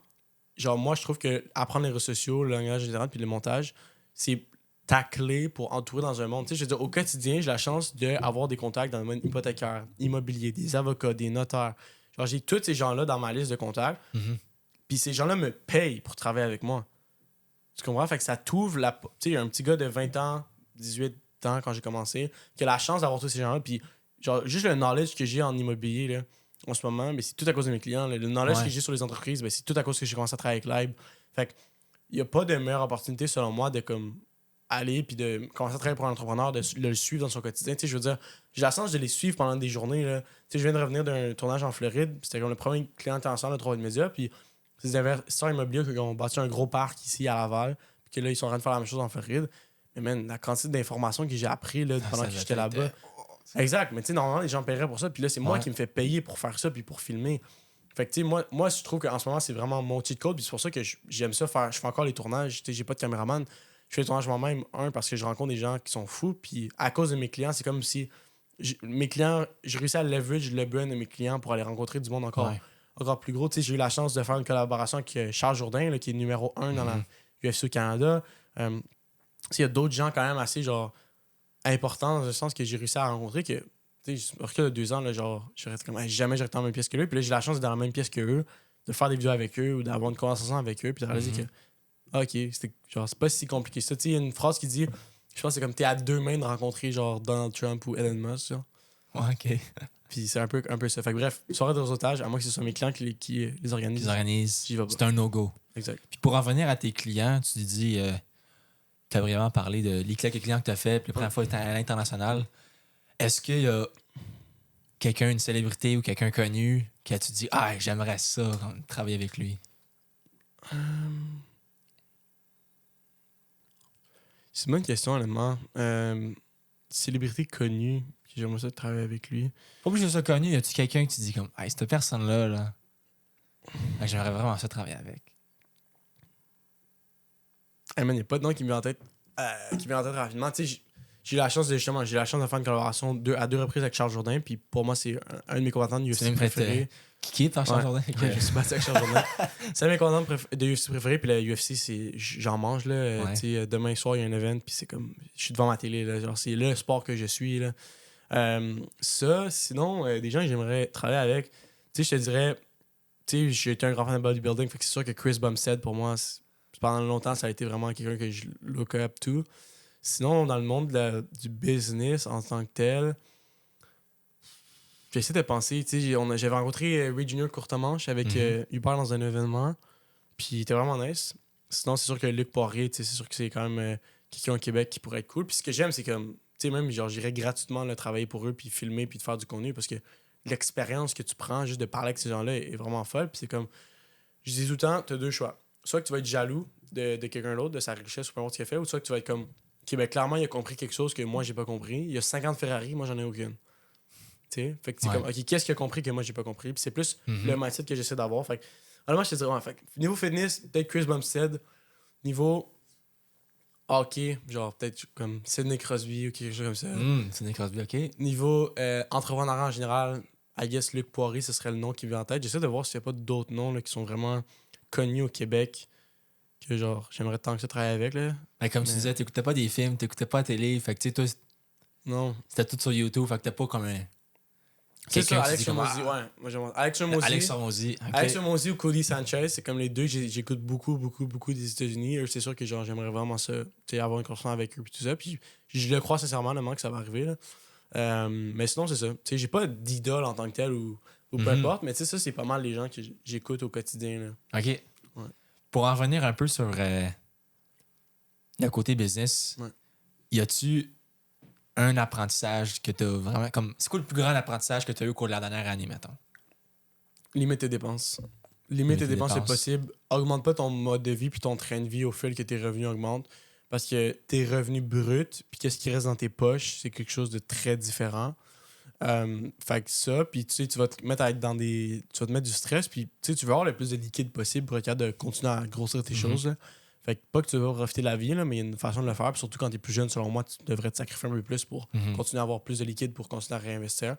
genre moi, je trouve que apprendre les réseaux sociaux, le langage général, puis le montage, c'est ta clé pour entourer dans un monde. Tu sais, je veux dire, au quotidien, j'ai la chance d'avoir des contacts dans le monde hypothécaire, immobilier, des avocats, des notaires. Genre, j'ai tous ces gens-là dans ma liste de contacts. Puis ces gens-là me payent pour travailler avec moi. Tu comprends? Fait que ça t'ouvre la... Tu sais, un petit gars de 20 ans, 18 ans quand j'ai commencé, qui a la chance d'avoir tous ces gens-là. Puis genre, juste le knowledge que j'ai en immobilier, là, en ce moment, mais c'est tout à cause de mes clients. Là. Le knowledge que j'ai sur les entreprises, ben, c'est tout à cause que j'ai commencé à travailler avec Live. Fait que il n'y a pas de meilleure opportunité, selon moi, de comme aller puis de commencer à travailler pour un entrepreneur, de le suivre dans son quotidien. Tu sais, je veux dire, j'ai la chance de les suivre pendant des journées. Là. Tu sais, je viens de revenir d'un tournage en Floride. C'était comme le premier client intéressant de Travail de Média. Puis c'est des investisseurs immobiliers qui ont bâti un gros parc ici à Laval. Puis que là, ils sont en train de faire la même chose en Floride. Mais man, la quantité d'informations que j'ai appris là, pendant que j'étais là-bas. Exact. Mais tu sais, normalement, les gens paieraient pour ça. Puis là, c'est moi qui me fais payer pour faire ça puis pour filmer. Fait que tu sais, moi, je trouve qu'en ce moment, c'est vraiment mon cheat code. Puis c'est pour ça que j'aime ça faire. Je fais encore les tournages. Tu sais, j'ai pas de caméraman. Je fais les tournages moi-même. Parce que je rencontre des gens qui sont fous. Puis à cause de mes clients, c'est comme si mes clients, j'ai réussi à leverage le brand de mes clients pour aller rencontrer du monde encore plus gros. Tu sais, j'ai eu la chance de faire une collaboration avec Charles Jourdain, là, qui est numéro 1 dans la UFC au Canada. Il y a d'autres gens quand même assez genre important dans le sens que j'ai réussi à rencontrer que, tu sais, je recule de 2 ans, là, genre, je reste comme, hey, jamais j'aurais été dans la même pièce que eux. Puis là, j'ai la chance d'être dans la même pièce que eux, de faire des vidéos avec eux ou d'avoir une conversation avec eux, puis de réaliser que, ok, c'est pas si compliqué. Ça, tu sais, il y a une phrase qui dit, je pense que c'est comme t'es à 2 mains de rencontrer, genre, Donald Trump ou Elon Musk, genre.
Ouais, OK.
Puis c'est un peu ça. Fait que bref, soirée de réseautage, à moins que ce soit mes clients qui les organisent.
Ils organisent.
J'y vais pas.
C'est un no-go.
Exact.
Puis pour en venir à tes clients, tu te dis, tu as vraiment parlé de les quelques clients que tu as fait, puis la première fois à l'international. Est-ce qu'il y a quelqu'un, une célébrité ou quelqu'un connu, que tu te dis, ah, j'aimerais ça, travailler avec lui?
C'est une bonne question, honnêtement. Célébrité connue, que j'aimerais ça travailler avec lui.
Pas obligé que ce soit connu, y a-tu quelqu'un que tu dis comme, hey, cette personne-là, là, j'aimerais vraiment ça travailler avec?
Hey man, y a pas de nom qui me vient en tête, rapidement. Tu sais, j'ai eu la chance de faire une collaboration à 2 reprises avec Charles Jourdain, puis pour moi, c'est un de mes combattants de UFC
même
préférés.
Qui par Charles Jourdain?
Ouais, je suis battu avec Charles Jourdain. C'est un de mes combattants de UFC préférés, puis la UFC, j'en mange, là.
Ouais.
Tu sais, demain soir, il y a un event, puis c'est comme, je suis devant ma télé, là. Genre, c'est le sport que je suis, là. Sinon, des gens que j'aimerais travailler avec, tu sais, je te dirais, tu sais, j'ai été un grand fan de bodybuilding, fait que c'est sûr que Chris Bumstead, pour moi, pendant longtemps, ça a été vraiment quelqu'un que je look up to. Sinon, dans le monde du business en tant que tel, j'essaie de penser, tu sais, j'avais rencontré Ray Junior Courtemanche avec Hubert dans un événement, puis il était vraiment nice. Sinon, c'est sûr que Luc Poirier, tu sais, c'est sûr que c'est quand même quelqu'un au Québec qui pourrait être cool. Puis ce que j'aime, c'est comme, tu sais, même, genre, j'irais gratuitement là, travailler pour eux, puis filmer, puis de faire du contenu, parce que l'expérience que tu prends juste de parler avec ces gens-là est vraiment folle. Puis c'est comme, je dis tout le temps, tu as 2 choix. Soit que tu vas être jaloux de quelqu'un d'autre, de sa richesse ou peu importe ce qu'il a fait, ou soit que tu vas être comme, OK, ben clairement, il a compris quelque chose que moi, j'ai pas compris. Il y a 50 Ferrari, moi, j'en ai aucune. Tu sais? Fait que c'est comme, OK, qu'est-ce qu'il a compris que moi, j'ai pas compris? Puis c'est plus le mindset que j'essaie d'avoir. Fait que, honnêtement, je te dirais, ouais, fait que, niveau fitness, peut-être Chris Bumstead. Niveau hockey, genre peut-être comme Sidney Crosby ou quelque chose comme ça.
Sidney Crosby, OK.
Niveau entrepreneuriat en général, I guess Luc Poirier, ce serait le nom qui vient en tête. J'essaie de voir s'il n'y a pas d'autres noms là, qui sont vraiment connus au Québec que genre j'aimerais tant que ça travailler avec. Là.
Ben, comme tu disais, t'écoutais pas des films, t'écoutais pas la télé, fait que tu sais, toi,
Non.
c'était tout sur YouTube, fait que t'as pas comme un...
C'est ça, Alex
Hormozy,
Hormozy, ouais. Moi, j'aime Alex Hormozy.
Alex Hormozy, OK.
Alex Hormozy ou Cody Sanchez, c'est comme les deux, j'écoute beaucoup des États-Unis. Eux, c'est sûr que genre j'aimerais vraiment ça, tu sais, avoir une conversation avec eux et tout ça. Puis je le crois sincèrement, que ça va arriver. Là. Mais sinon, c'est ça. Tu sais, j'ai pas d'idole en tant que tel ou peu importe, mais tu sais, ça, c'est pas mal les gens que j'écoute au quotidien. Là.
OK.
Ouais.
Pour en revenir un peu sur le côté business,
Ouais.
y a-tu un apprentissage que t'as vraiment... comme c'est quoi le plus grand apprentissage que t'as eu au cours de la dernière année, mettons?
Limite tes dépenses. Limite tes dépenses, c'est possible. Augmente pas ton mode de vie puis ton train de vie au fil que tes revenus augmentent. Parce que tes revenus bruts puis qu'est-ce qui reste dans tes poches, c'est quelque chose de très différent. Fait que ça, puis tu sais, tu vas te mettre à être dans des... Tu vas te mettre du stress, puis tu sais, tu veux avoir le plus de liquide possible pour être capable de continuer à grossir tes choses. Là. Fait que pas que tu veux profiter de la vie, là, mais il y a une façon de le faire. Puis surtout quand tu es plus jeune, selon moi, tu devrais te sacrifier un peu plus pour continuer à avoir plus de liquide pour continuer à réinvestir.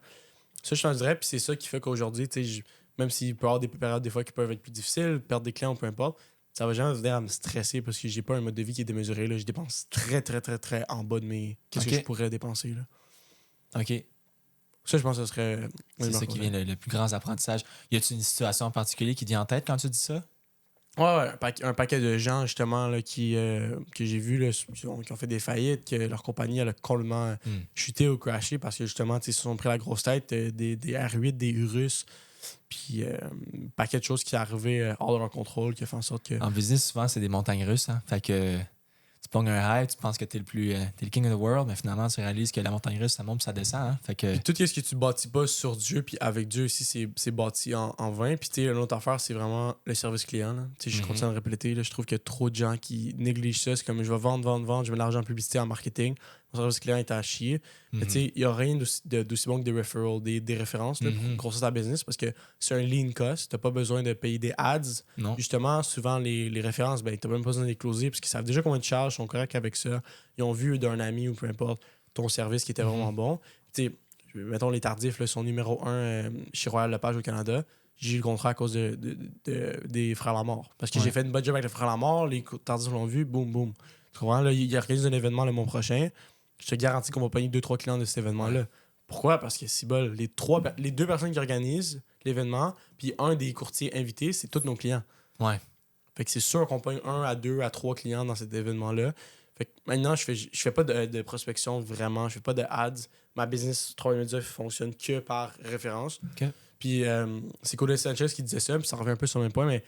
Ça, je t'en dirais, puis c'est ça qui fait qu'aujourd'hui, tu sais, même s'il peut y avoir des périodes des fois qui peuvent être plus difficiles, perdre des clients ou peu importe, ça va jamais venir à me stresser parce que j'ai pas un mode de vie qui est démesuré. Là. Je dépense très, très, très, très en bas de mes... Qu'est-ce que je pourrais dépenser, là.
OK.
Ça, je pense que ce serait...
C'est ça qui vient le plus grand apprentissage. Y a-t-il une situation en particulier qui te vient en tête quand tu dis ça?
Ouais, un paquet de gens, justement, là, que j'ai vu, là, qui ont fait des faillites, que leur compagnie elle a complètement chuté ou crashé parce que, justement, ils se sont pris la grosse tête, des R8, des Urus, puis un paquet de choses qui arrivaient hors de leur contrôle, qui a fait en sorte que...
En business, souvent, c'est des montagnes russes. Hein? Fait que tu pognes un high, tu penses que t'es le king of the world, mais finalement, tu réalises que la montagne russe, ça monte puis ça descend. Hein? Fait que...
Puis tout ce que tu bâtis pas sur Dieu, puis avec Dieu aussi, c'est bâti en vain. Puis tu sais, une autre affaire, c'est vraiment le service client. Là. Je continue à le répéter. Là, je trouve qu'il y a trop de gens qui négligent ça. C'est comme je vais vendre, je mets de l'argent en publicité, en marketing. Mon service client est à chier. Mais tu sais, il n'y a rien d'aussi bon que des referrals, des références là, pour grossir ta business parce que c'est un lean cost. Tu n'as pas besoin de payer des ads.
Non.
Justement, souvent, les références, ben, tu n'as même pas besoin de les closer parce qu'ils savent déjà combien de charges, sont corrects avec ça. Ils ont vu d'un ami ou peu importe ton service qui était vraiment bon. Tu sais, mettons les tardifs, là, sont numéro 1 chez Royal Lepage au Canada. J'ai eu le contrat à cause des Frères Lamort. Parce que j'ai fait une bonne job avec les Frères Lamort, les tardifs l'ont vu, boum, boum. Tu comprends? Là, il organise un événement le mois prochain. je te garantis qu'on va payer 2-3 clients de cet événement-là. Pourquoi? Parce que si bol, les 2 personnes qui organisent l'événement, puis un des courtiers invités, c'est tous nos clients.
Ouais.
Fait que c'est sûr qu'on paye 1 à 2 à 3 clients dans cet événement-là. Fait que maintenant, je fais pas de prospection vraiment, je fais pas de ads. Ma business 3 médias fonctionne que par référence.
OK.
Puis c'est Cody Sanchez qui disait ça, puis ça revient un peu sur le même point, mais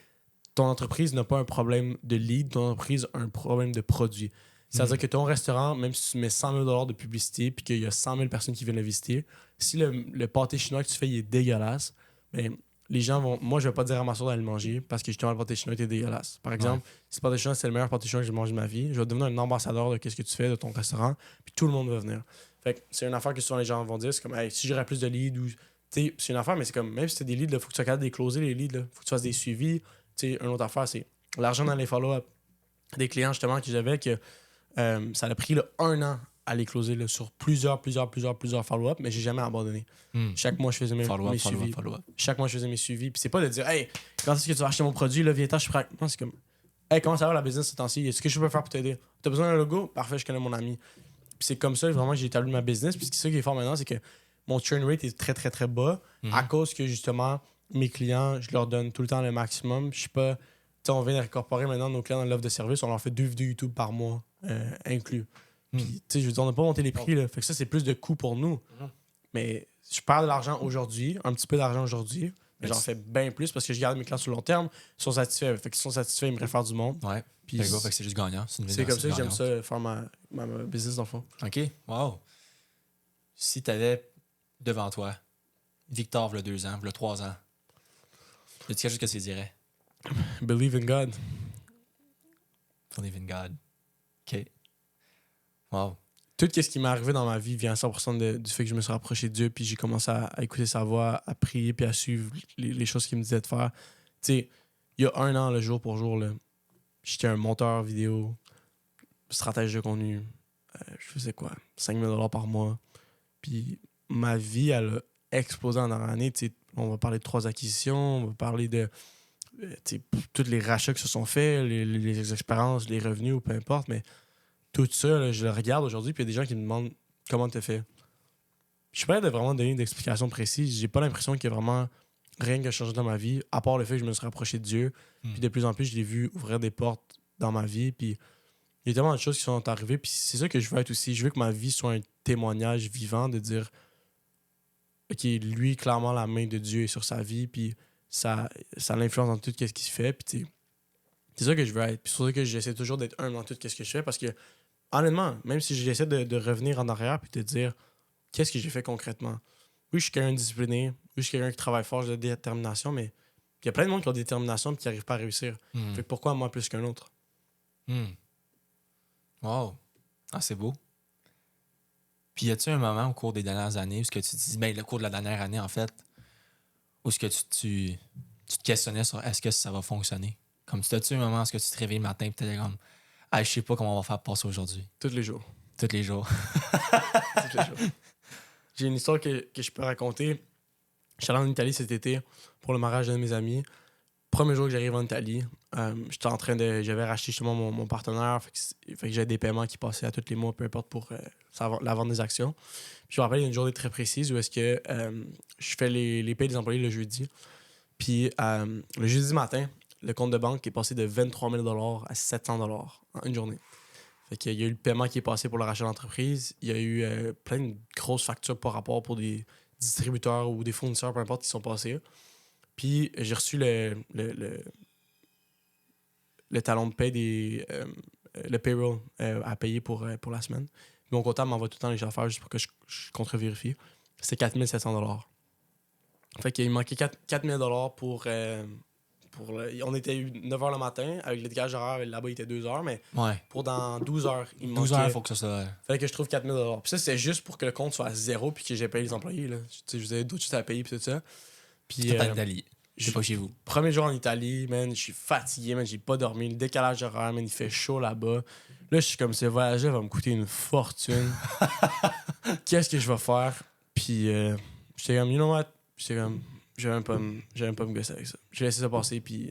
ton entreprise n'a pas un problème de lead, ton entreprise a un problème de produit. C'est-à-dire que ton restaurant, même si tu mets 100 000 de publicité puis qu'il y a 100 000 personnes qui viennent le visiter, si le pâté chinois que tu fais il est dégueulasse, ben, les gens vont. Moi, je vais pas dire à ma soeur d'aller le manger parce que justement, le pâté chinois était dégueulasse. Par exemple, si le pâté chinois c'est le meilleur pâté chinois que j'ai mangé de ma vie, je vais devenir un ambassadeur de ce que tu fais de ton restaurant, puis tout le monde va venir. Fait que c'est une affaire que souvent les gens vont dire, c'est comme, hey, si j'aurais plus de leads ou. T'sais, c'est une affaire, mais c'est comme, même si c'est des leads, il faut que tu sois capable de les closer, les leads. Faut que tu fasses des suivis. T'sais, une autre affaire, c'est l'argent dans les follow-up. Des clients, justement, que j'avais, que ça a pris là, 1 an à les closer là, sur plusieurs follow-up, mais j'ai jamais abandonné. Chaque mois, je faisais mes suivis. Chaque mois, je faisais mes suivis. Puis c'est pas de dire, hey, quand est-ce que tu vas acheter mon produit, là, viens-t'en, je suis prêt. Non, c'est comme, hey, comment ça va la business ce temps-ci? Est-ce que je peux faire pour t'aider? T'as besoin d'un logo? Parfait, je connais mon ami. Puis c'est comme ça, vraiment, que j'ai établi ma business. Puis ce qui est fort maintenant, c'est que mon churn rate est très, très, très bas à cause que, justement, mes clients, je leur donne tout le temps le maximum. Je sais pas, tu sais, on vient d'incorporer maintenant nos clients dans l'offre de service. On leur fait 2 vidéos YouTube par mois inclus. Puis, tu sais, je veux dire, on n'a pas monté les prix, là. Fait que ça, c'est plus de coûts pour nous. Mais je perds de l'argent aujourd'hui, un petit peu d'argent aujourd'hui, mais j'en fais bien plus parce que je garde mes clients sur le long terme. Ils sont satisfaits. Fait qu'ils sont satisfaits, ils me réfèrent du monde.
Ouais.
Puis
Fait que c'est juste gagnant.
c'est comme ça que j'aime ça, faire ma business, dans le fond.
OK. Wow. Si tu avais devant toi Victor, v'là 2 ans, v'là 3 ans, y a-t-il quelque chose que tu dirais?
Believe in God.
Believe in God. OK. Wow.
Tout ce qui m'est arrivé dans ma vie vient à 100% du fait que je me suis rapproché de Dieu, puis j'ai commencé à écouter sa voix, à prier, puis à suivre les choses qu'il me disait de faire. Tu sais, il y a 1 an, le jour pour jour, là, j'étais un monteur vidéo, stratège de contenu. Je faisais quoi? 5 000 $ par mois. Puis ma vie, elle a explosé en dernière année. Tu sais, on va parler de 3 acquisitions, on va parler de tous les rachats qui se sont faits, les expériences, les revenus, ou peu importe, mais tout ça, là, je le regarde aujourd'hui, puis il y a des gens qui me demandent comment tu as fait. Je suis pas de vraiment donner d'explications précises. J'ai pas l'impression qu'il y a vraiment rien qui a changé dans ma vie, à part le fait que je me suis rapproché de Dieu. Puis de plus en plus, je l'ai vu ouvrir des portes dans ma vie. Puis il y a tellement de choses qui sont arrivées. Puis c'est ça que je veux être aussi. Je veux que ma vie soit un témoignage vivant de dire, OK, lui, clairement, la main de Dieu est sur sa vie. Puis ça l'influence dans tout ce qu'il fait. Puis c'est ça que je veux être. Puis c'est pour ça que j'essaie toujours d'être humble dans tout ce que je fais. Parce que, honnêtement, même si j'essaie de revenir en arrière puis de dire, qu'est-ce que j'ai fait concrètement? Oui, je suis quelqu'un de discipliné. Oui, je suis quelqu'un qui travaille fort, j'ai de la détermination, mais il y a plein de monde qui ont de la détermination et qui n'arrivent pas à réussir. Fait que pourquoi moi plus qu'un autre?
Wow. Ah, c'est beau. Puis y a-tu un moment au cours des dernières années où ce que tu te dis, ben le cours de la dernière année, en fait, où ce que tu te questionnais sur est-ce que ça va fonctionner? Comme tu as-tu un moment où est-ce que tu te réveilles le matin et tu étais comme, ah, je sais pas comment on va faire passer aujourd'hui?
Tous les jours.
Tous les jours.
Tous les jours. J'ai une histoire que je peux raconter. J'étais allé en Italie cet été pour le mariage d'un de mes amis. Premier jour que j'arrive en Italie, j'avais racheté justement mon partenaire. Fait que j'avais des paiements qui passaient à tous les mois, peu importe, pour la vente des actions. Puis je me rappelle, il y a une journée très précise où est-ce que je fais les payes des employés le jeudi. Puis le jeudi matin, le compte de banque est passé de 23 000 $ à 700 $ en une journée. Fait qu'il y a eu le paiement qui est passé pour le rachat d'entreprise. Il y a eu plein de grosses factures par rapport pour des distributeurs ou des fournisseurs, peu importe, qui sont passés. Puis j'ai reçu le talon de paie le payroll à payer pour la semaine. Puis mon comptable m'envoie tout le temps les affaires juste pour que je contre-vérifie. C'est 4 700 $. Fait qu'il manquait 4 000 $ pour on était 9h le matin, avec le décalage horaire, là-bas il était 2h, mais pour dans 12 heures, il me manquait...
12 heures, il faut que ça soit...
Fallait que je trouve 4 000 $. Puis ça, c'était juste pour que le compte soit à zéro puis que j'ai payé les employés. Là. Je vous avais d'autres choses à payer puis tout ça. Puis,
C'était en Italie. C'est pas chez vous.
Premier jour en Italie, man, je suis fatigué, man, j'ai pas dormi. Le décalage horaire, man, il fait chaud là-bas. Là, je suis comme, ce voyage va me coûter une fortune. Qu'est-ce que je vais faire? Puis j'étais comme, you know what? J'étais comme... Je vais même pas me gosser avec ça. J'ai laissé ça passer, puis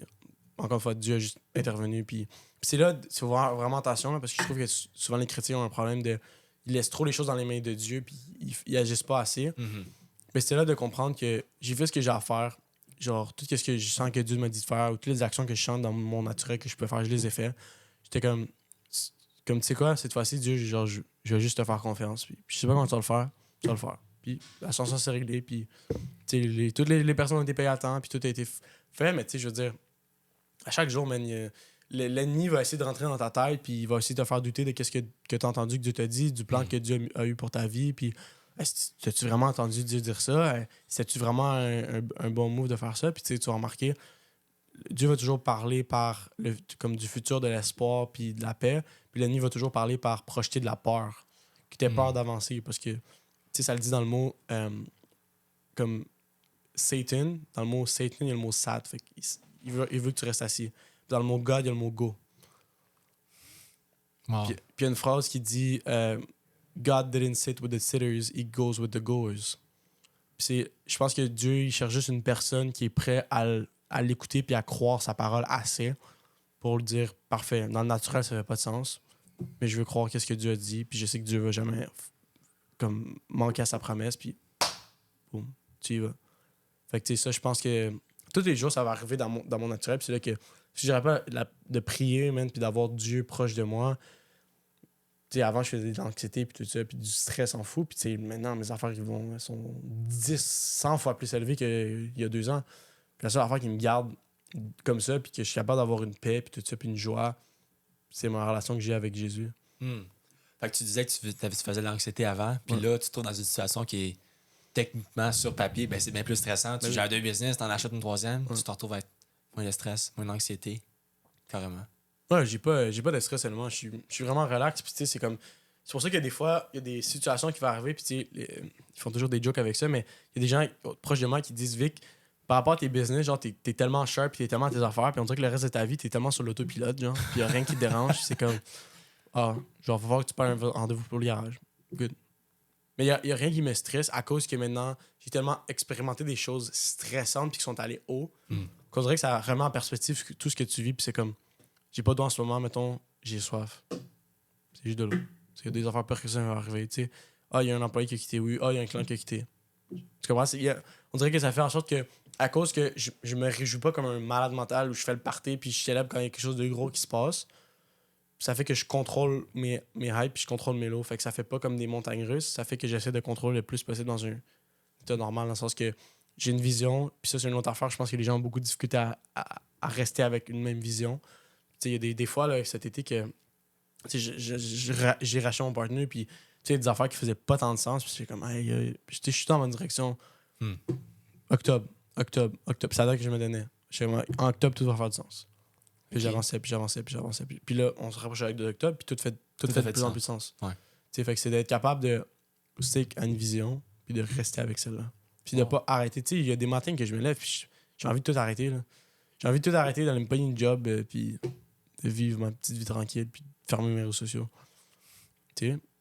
encore une fois, Dieu a juste intervenu. Puis c'est là, il faut voir vraiment attention, là, parce que je trouve que souvent les chrétiens ont un problème de. ils laissent trop les choses dans les mains de Dieu, puis ils agissent pas assez.
Mhm.
Mais c'était là de comprendre que j'ai fait ce que j'ai à faire. Genre, tout ce que je sens que Dieu m'a dit de faire, ou toutes les actions que je sens dans mon naturel que je peux faire, je les ai fait. J'étais comme tu sais quoi, cette fois-ci, Dieu, genre, je vais juste te faire confiance. Puis je sais pas comment tu vas le faire, tu vas le faire. Puis la chanson s'est réglée, puis tu sais, toutes les personnes ont été payées à temps, puis tout a été fait, mais tu sais, je veux dire, à chaque jour, man, l'ennemi va essayer de rentrer dans ta tête, puis il va essayer de te faire douter de ce que tu as entendu que Dieu t'a dit, du plan que Dieu a eu pour ta vie, puis as-tu vraiment entendu Dieu dire ça? C'est-tu vraiment un bon move de faire ça? Puis tu sais, tu vas remarquer, Dieu va toujours parler par comme du futur, de l'espoir, puis de la paix, puis l'ennemi va toujours parler par projeter de la peur, que tu aies peur d'avancer, parce que, tu sais, ça le dit dans le mot, comme Satan, dans le mot Satan, il y a le mot sad, fait il veut que tu restes assis. Dans le mot God, il y a le mot go.
Wow.
Puis il y a une phrase qui dit God didn't sit with the sitters, he goes with the goers. Je pense que Dieu, il cherche juste une personne qui est prête à l'écouter puis à croire sa parole assez pour le dire parfait. Dans le naturel, ça fait pas de sens, mais je veux croire qu'est-ce que Dieu a dit, puis je sais que Dieu va jamais comme manquer à sa promesse, puis boum, tu y vas. Fait que tu sais, ça, je pense que tous les jours, ça va arriver dans mon naturel, puis c'est là que si j'aurais pas de prier, man, puis d'avoir Dieu proche de moi. Tu sais, avant, je faisais de l'anxiété, puis tout ça, puis du stress en fou. Puis tu sais, maintenant, mes affaires sont 100 fois plus élevées qu'il y a 2 ans. Puis la seule affaire qui me garde comme ça, puis que je suis capable d'avoir une paix, puis tout ça, puis une joie, c'est ma relation que j'ai avec Jésus.
Fait que tu disais que tu faisais de l'anxiété avant, puis là, tu te trouves dans une situation qui est techniquement, sur papier, ben, c'est bien plus stressant. Tu gères 2 business, t'en achètes une 3e, tu te retrouves avec moins de stress, moins d'anxiété, carrément.
Ouais, j'ai pas de stress seulement. Je suis vraiment relax. Puis, tu sais, c'est pour ça que des fois, il y a des situations qui vont arriver. Puis, tu sais, ils font toujours des jokes avec ça. Mais il y a des gens proches de moi qui disent, Vic, par rapport à tes business, genre, t'es tellement sharp, puis t'es tellement à tes affaires. Puis on dirait que le reste de ta vie, t'es tellement sur l'autopilote, genre. Puis il y a rien qui te dérange. C'est comme, genre, faut voir que tu perds un rendez-vous pour le garage. Good. Mais il y a rien qui me stresse à cause que maintenant, j'ai tellement expérimenté des choses stressantes, puis qui sont allées haut, qu'on dirait que ça remet en perspective tout ce que tu vis. Puis c'est comme, j'ai pas d'eau en ce moment, mettons, j'ai soif. C'est juste de l'eau. Parce qu'il y a des affaires pires que ça qui vont arriver, tu sais. Il y a un employé qui a quitté, oui. Il y a un client qui a quitté. Tu comprends? On dirait que ça fait en sorte que, à cause que je me réjouis pas comme un malade mental où je fais le party puis je célèbre quand il y a quelque chose de gros qui se passe, ça fait que je contrôle mes hypes puis je contrôle mes lows. Fait que ça fait pas comme des montagnes russes. Ça fait que j'essaie de contrôler le plus possible dans un état normal, dans le sens que j'ai une vision, puis ça, c'est une autre affaire. Je pense que les gens ont beaucoup de difficulté à rester avec une même vision. Il y a des fois, là, cet été, que j'ai racheté mon partenaire, puis il y a des affaires qui faisaient pas tant de sens, puis j'ai comme, hey, je suis dans la bonne direction. Octobre. C'est la date que je me donnais. En octobre, tout va faire du sens. Puis j'avançais. Puis là, on se rapprochait avec de octobre, puis tout fait de plus en plus de sens.
Ouais.
Fait que c'est d'être capable de stick à une vision, puis de rester avec celle-là. Puis de pas arrêter. Il y a des matins que je me lève, puis j'ai envie de tout arrêter. Là. J'ai envie de tout arrêter, d'aller me payer une job, puis de vivre ma petite vie tranquille, puis de fermer mes réseaux sociaux.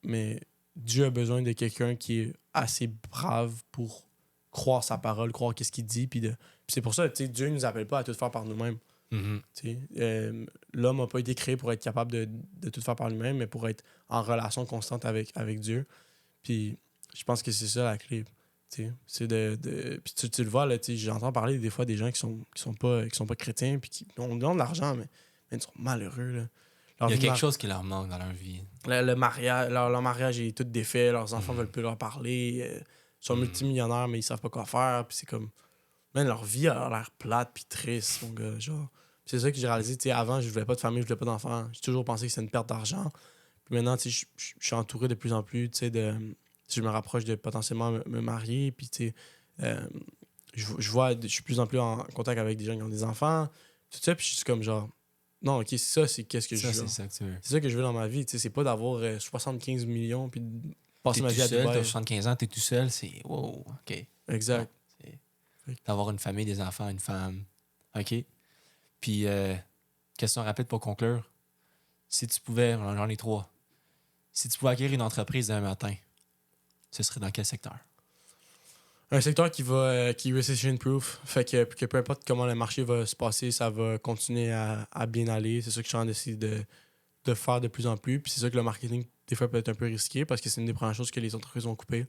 Mais Dieu a besoin de quelqu'un qui est assez brave pour croire sa parole, croire qu'est-ce qu'il dit. Puis c'est pour ça, Dieu ne nous appelle pas à tout faire par nous-mêmes. L'homme n'a pas été créé pour être capable de tout faire par lui-même, mais pour être en relation constante avec Dieu. Puis je pense que c'est ça la clé. C'est puis tu le vois, là, j'entends parler des fois des gens qui sont pas chrétiens, puis qui ont de l'argent, mais ils sont malheureux. Là.
Il y a quelque chose qui leur manque dans leur vie.
Le mariage, leur mariage est tout défait, leurs enfants veulent plus leur parler, ils sont multimillionnaires, mais ils savent pas quoi faire, puis c'est comme, man, leur vie a l'air plate puis triste, mon gars, genre. C'est ça que j'ai réalisé, avant, je voulais pas de famille, je voulais pas d'enfants, j'ai toujours pensé que c'était une perte d'argent, puis maintenant, je suis entouré de plus en plus, je me rapproche de potentiellement me marier, puis je suis de plus en plus en contact avec des gens qui ont des enfants, tout ça, puis je suis comme genre, non, ok, ça, c'est qu'est-ce que je veux.
C'est ça que tu veux.
C'est ça que je veux dans ma vie, c'est pas d'avoir 75 millions puis de passer ma vie à
Dubaï.
Dubaï.
T'as 75 ans, t'es tout seul, c'est wow, ok.
Exact.
D'avoir une famille, des enfants, une femme, ok. Puis, question rapide pour conclure. Si tu pouvais, j'en ai 3, si tu pouvais acquérir une entreprise demain matin, ce serait dans quel secteur?
Un secteur qui est recession-proof. Fait que peu importe comment le marché va se passer, ça va continuer à bien aller. C'est ça que je suis en train d'essayer de faire de plus en plus. Puis c'est ça que le marketing des fois peut être un peu risqué parce que c'est une des premières choses que les entreprises vont couper.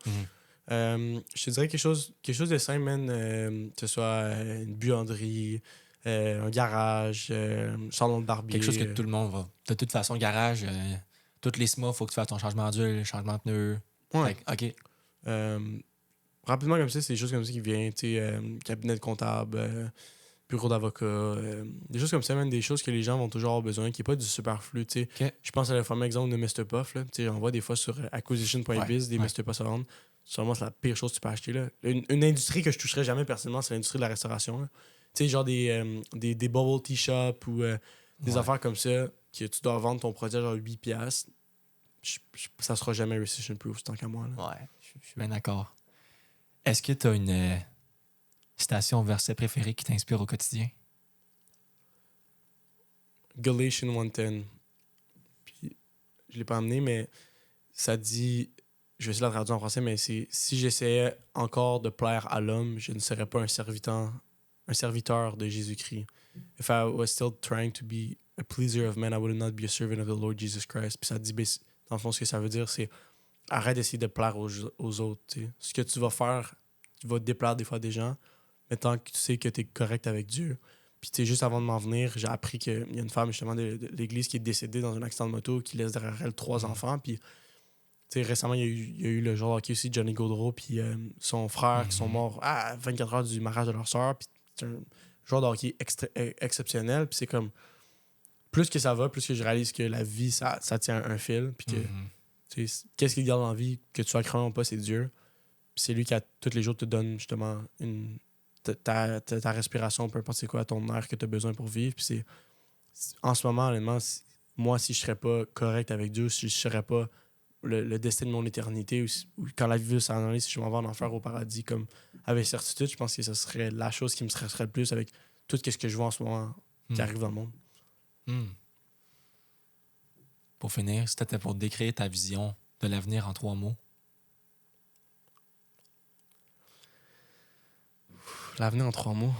Je te dirais quelque chose de simple, man, que ce soit une buanderie, un garage, un salon de barbier.
Quelque chose que tout le monde va. De toute façon, garage, toutes les mois, il faut que tu fasses ton changement d'huile, changement de pneu.
Ouais.
OK.
Rapidement comme ça, c'est des choses comme ça qui viennent, tu sais, cabinet de comptable, bureau d'avocat, des choses comme ça, même des choses que les gens vont toujours avoir besoin, qui n'est pas du superflu, tu sais.
OK.
Je pense à le fameux exemple de Mr. Puff, là. Tu sais, on voit des fois sur acquisition.biz des Mr. Puff à vendre. Sûrement, c'est la pire chose que tu peux acheter, là. Une industrie que je toucherais jamais personnellement, c'est l'industrie de la restauration, là. Tu sais, genre des bubble tea shops ou des affaires comme ça, que tu dois vendre ton produit à genre 8$. Ça sera jamais recession proof, tant qu'à moi, là.
Ouais, je suis bien d'accord. Est-ce que tu as une citation, verset préféré qui t'inspire au quotidien?
Galatians 1:10. Puis, je l'ai pas amené, mais ça dit, je vais essayer de la traduire en français, mais c'est « Si j'essayais encore de plaire à l'homme, je ne serais pas un serviteur de Jésus-Christ. If I was still trying to be a pleaser of men, I would not be a servant of the Lord Jesus Christ. » Puis ça dit, dans le fond, ce que ça veut dire, c'est arrête d'essayer de plaire aux autres. T'sais. Ce que tu vas faire, tu vas te déplaire des fois à des gens, mais tant que tu sais que tu es correct avec Dieu. Puis, tu sais, juste avant de m'en venir, j'ai appris qu'il y a une femme, justement, de l'église qui est décédée dans un accident de moto, qui laisse derrière elle 3 enfants. Puis, tu sais, récemment, il y a eu le joueur de hockey aussi, Johnny Gaudreau, puis son frère, qui sont morts à 24 heures du mariage de leur sœur. Puis, c'est un joueur de hockey exceptionnel. Puis, c'est comme, plus que ça va, plus que je réalise que la vie, ça tient un fil. Puis que, tu sais, qu'est-ce qu'il garde en vie, que tu sois croyant ou pas, c'est Dieu. Puis, c'est lui qui, tous les jours, te donne, justement, ta respiration, peu importe c'est quoi, ton air que tu as besoin pour vivre. Puis c'est en ce moment, honnêtement, moi, si je serais pas correct avec Dieu, si je serais pas le destin de mon éternité, ou quand la vie s'en aller, si je m'en vais en enfer au paradis, comme avec certitude, je pense que ce serait la chose qui me stresserait le plus avec tout ce que je vois en ce moment qui arrive dans le monde.
Pour finir, c'était pour décrire ta vision de l'avenir en 3 mots.
L'avenir en 3 mots.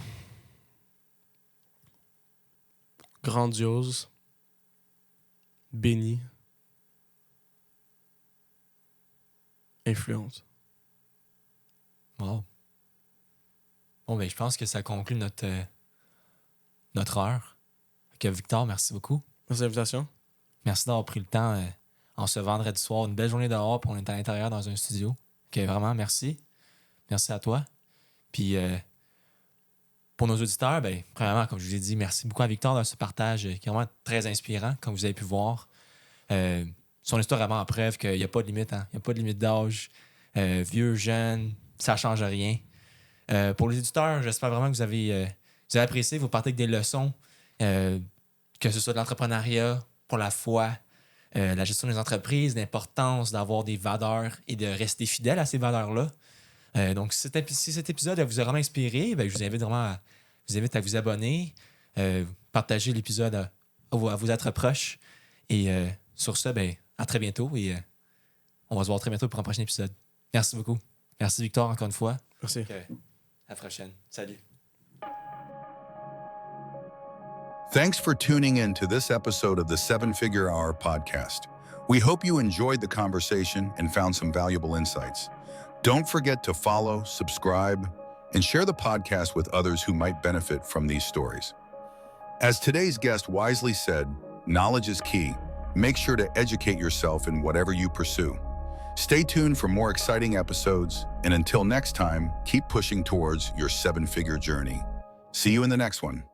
Grandiose. Béni. Influente.
Wow. Bon, ben, je pense que ça conclut notre heure. Donc, Victor, merci beaucoup.
Merci de l'invitation.
Merci d'avoir pris le temps en ce vendredi soir. Une belle journée dehors, puis on est à l'intérieur dans un studio. OK, vraiment, merci. Merci à toi. Puis, pour nos auditeurs, ben, premièrement, comme je vous ai dit, merci beaucoup à Victor de ce partage qui est vraiment très inspirant, comme vous avez pu voir. Son histoire est vraiment en preuve qu'il n'y a pas de limite. Hein? Il n'y a pas de limite d'âge. Vieux, jeune, ça ne change rien. Pour les auditeurs, j'espère vraiment que vous avez apprécié. Vous partez avec des leçons, que ce soit de l'entrepreneuriat, pour la foi, la gestion des entreprises, l'importance d'avoir des valeurs et de rester fidèle à ces valeurs-là. Donc, si cet épisode vous a vraiment inspiré, ben, je vous invite vraiment à vous abonner, partager l'épisode à vous être proches. Et sur ça, ben, à très bientôt et on va se voir très bientôt pour un prochain épisode. Merci beaucoup. Merci Victor encore une fois.
Merci.
À la prochaine. Salut.
Thanks for tuning in to this episode of the 7-Figure Hour podcast. We hope you enjoyed the conversation and found some valuable insights. Don't forget to follow, subscribe, and share the podcast with others who might benefit from these stories. As today's guest wisely said, knowledge is key. Make sure to educate yourself in whatever you pursue. Stay tuned for more exciting episodes, and until next time, keep pushing towards your 7-figure journey. See you in the next one.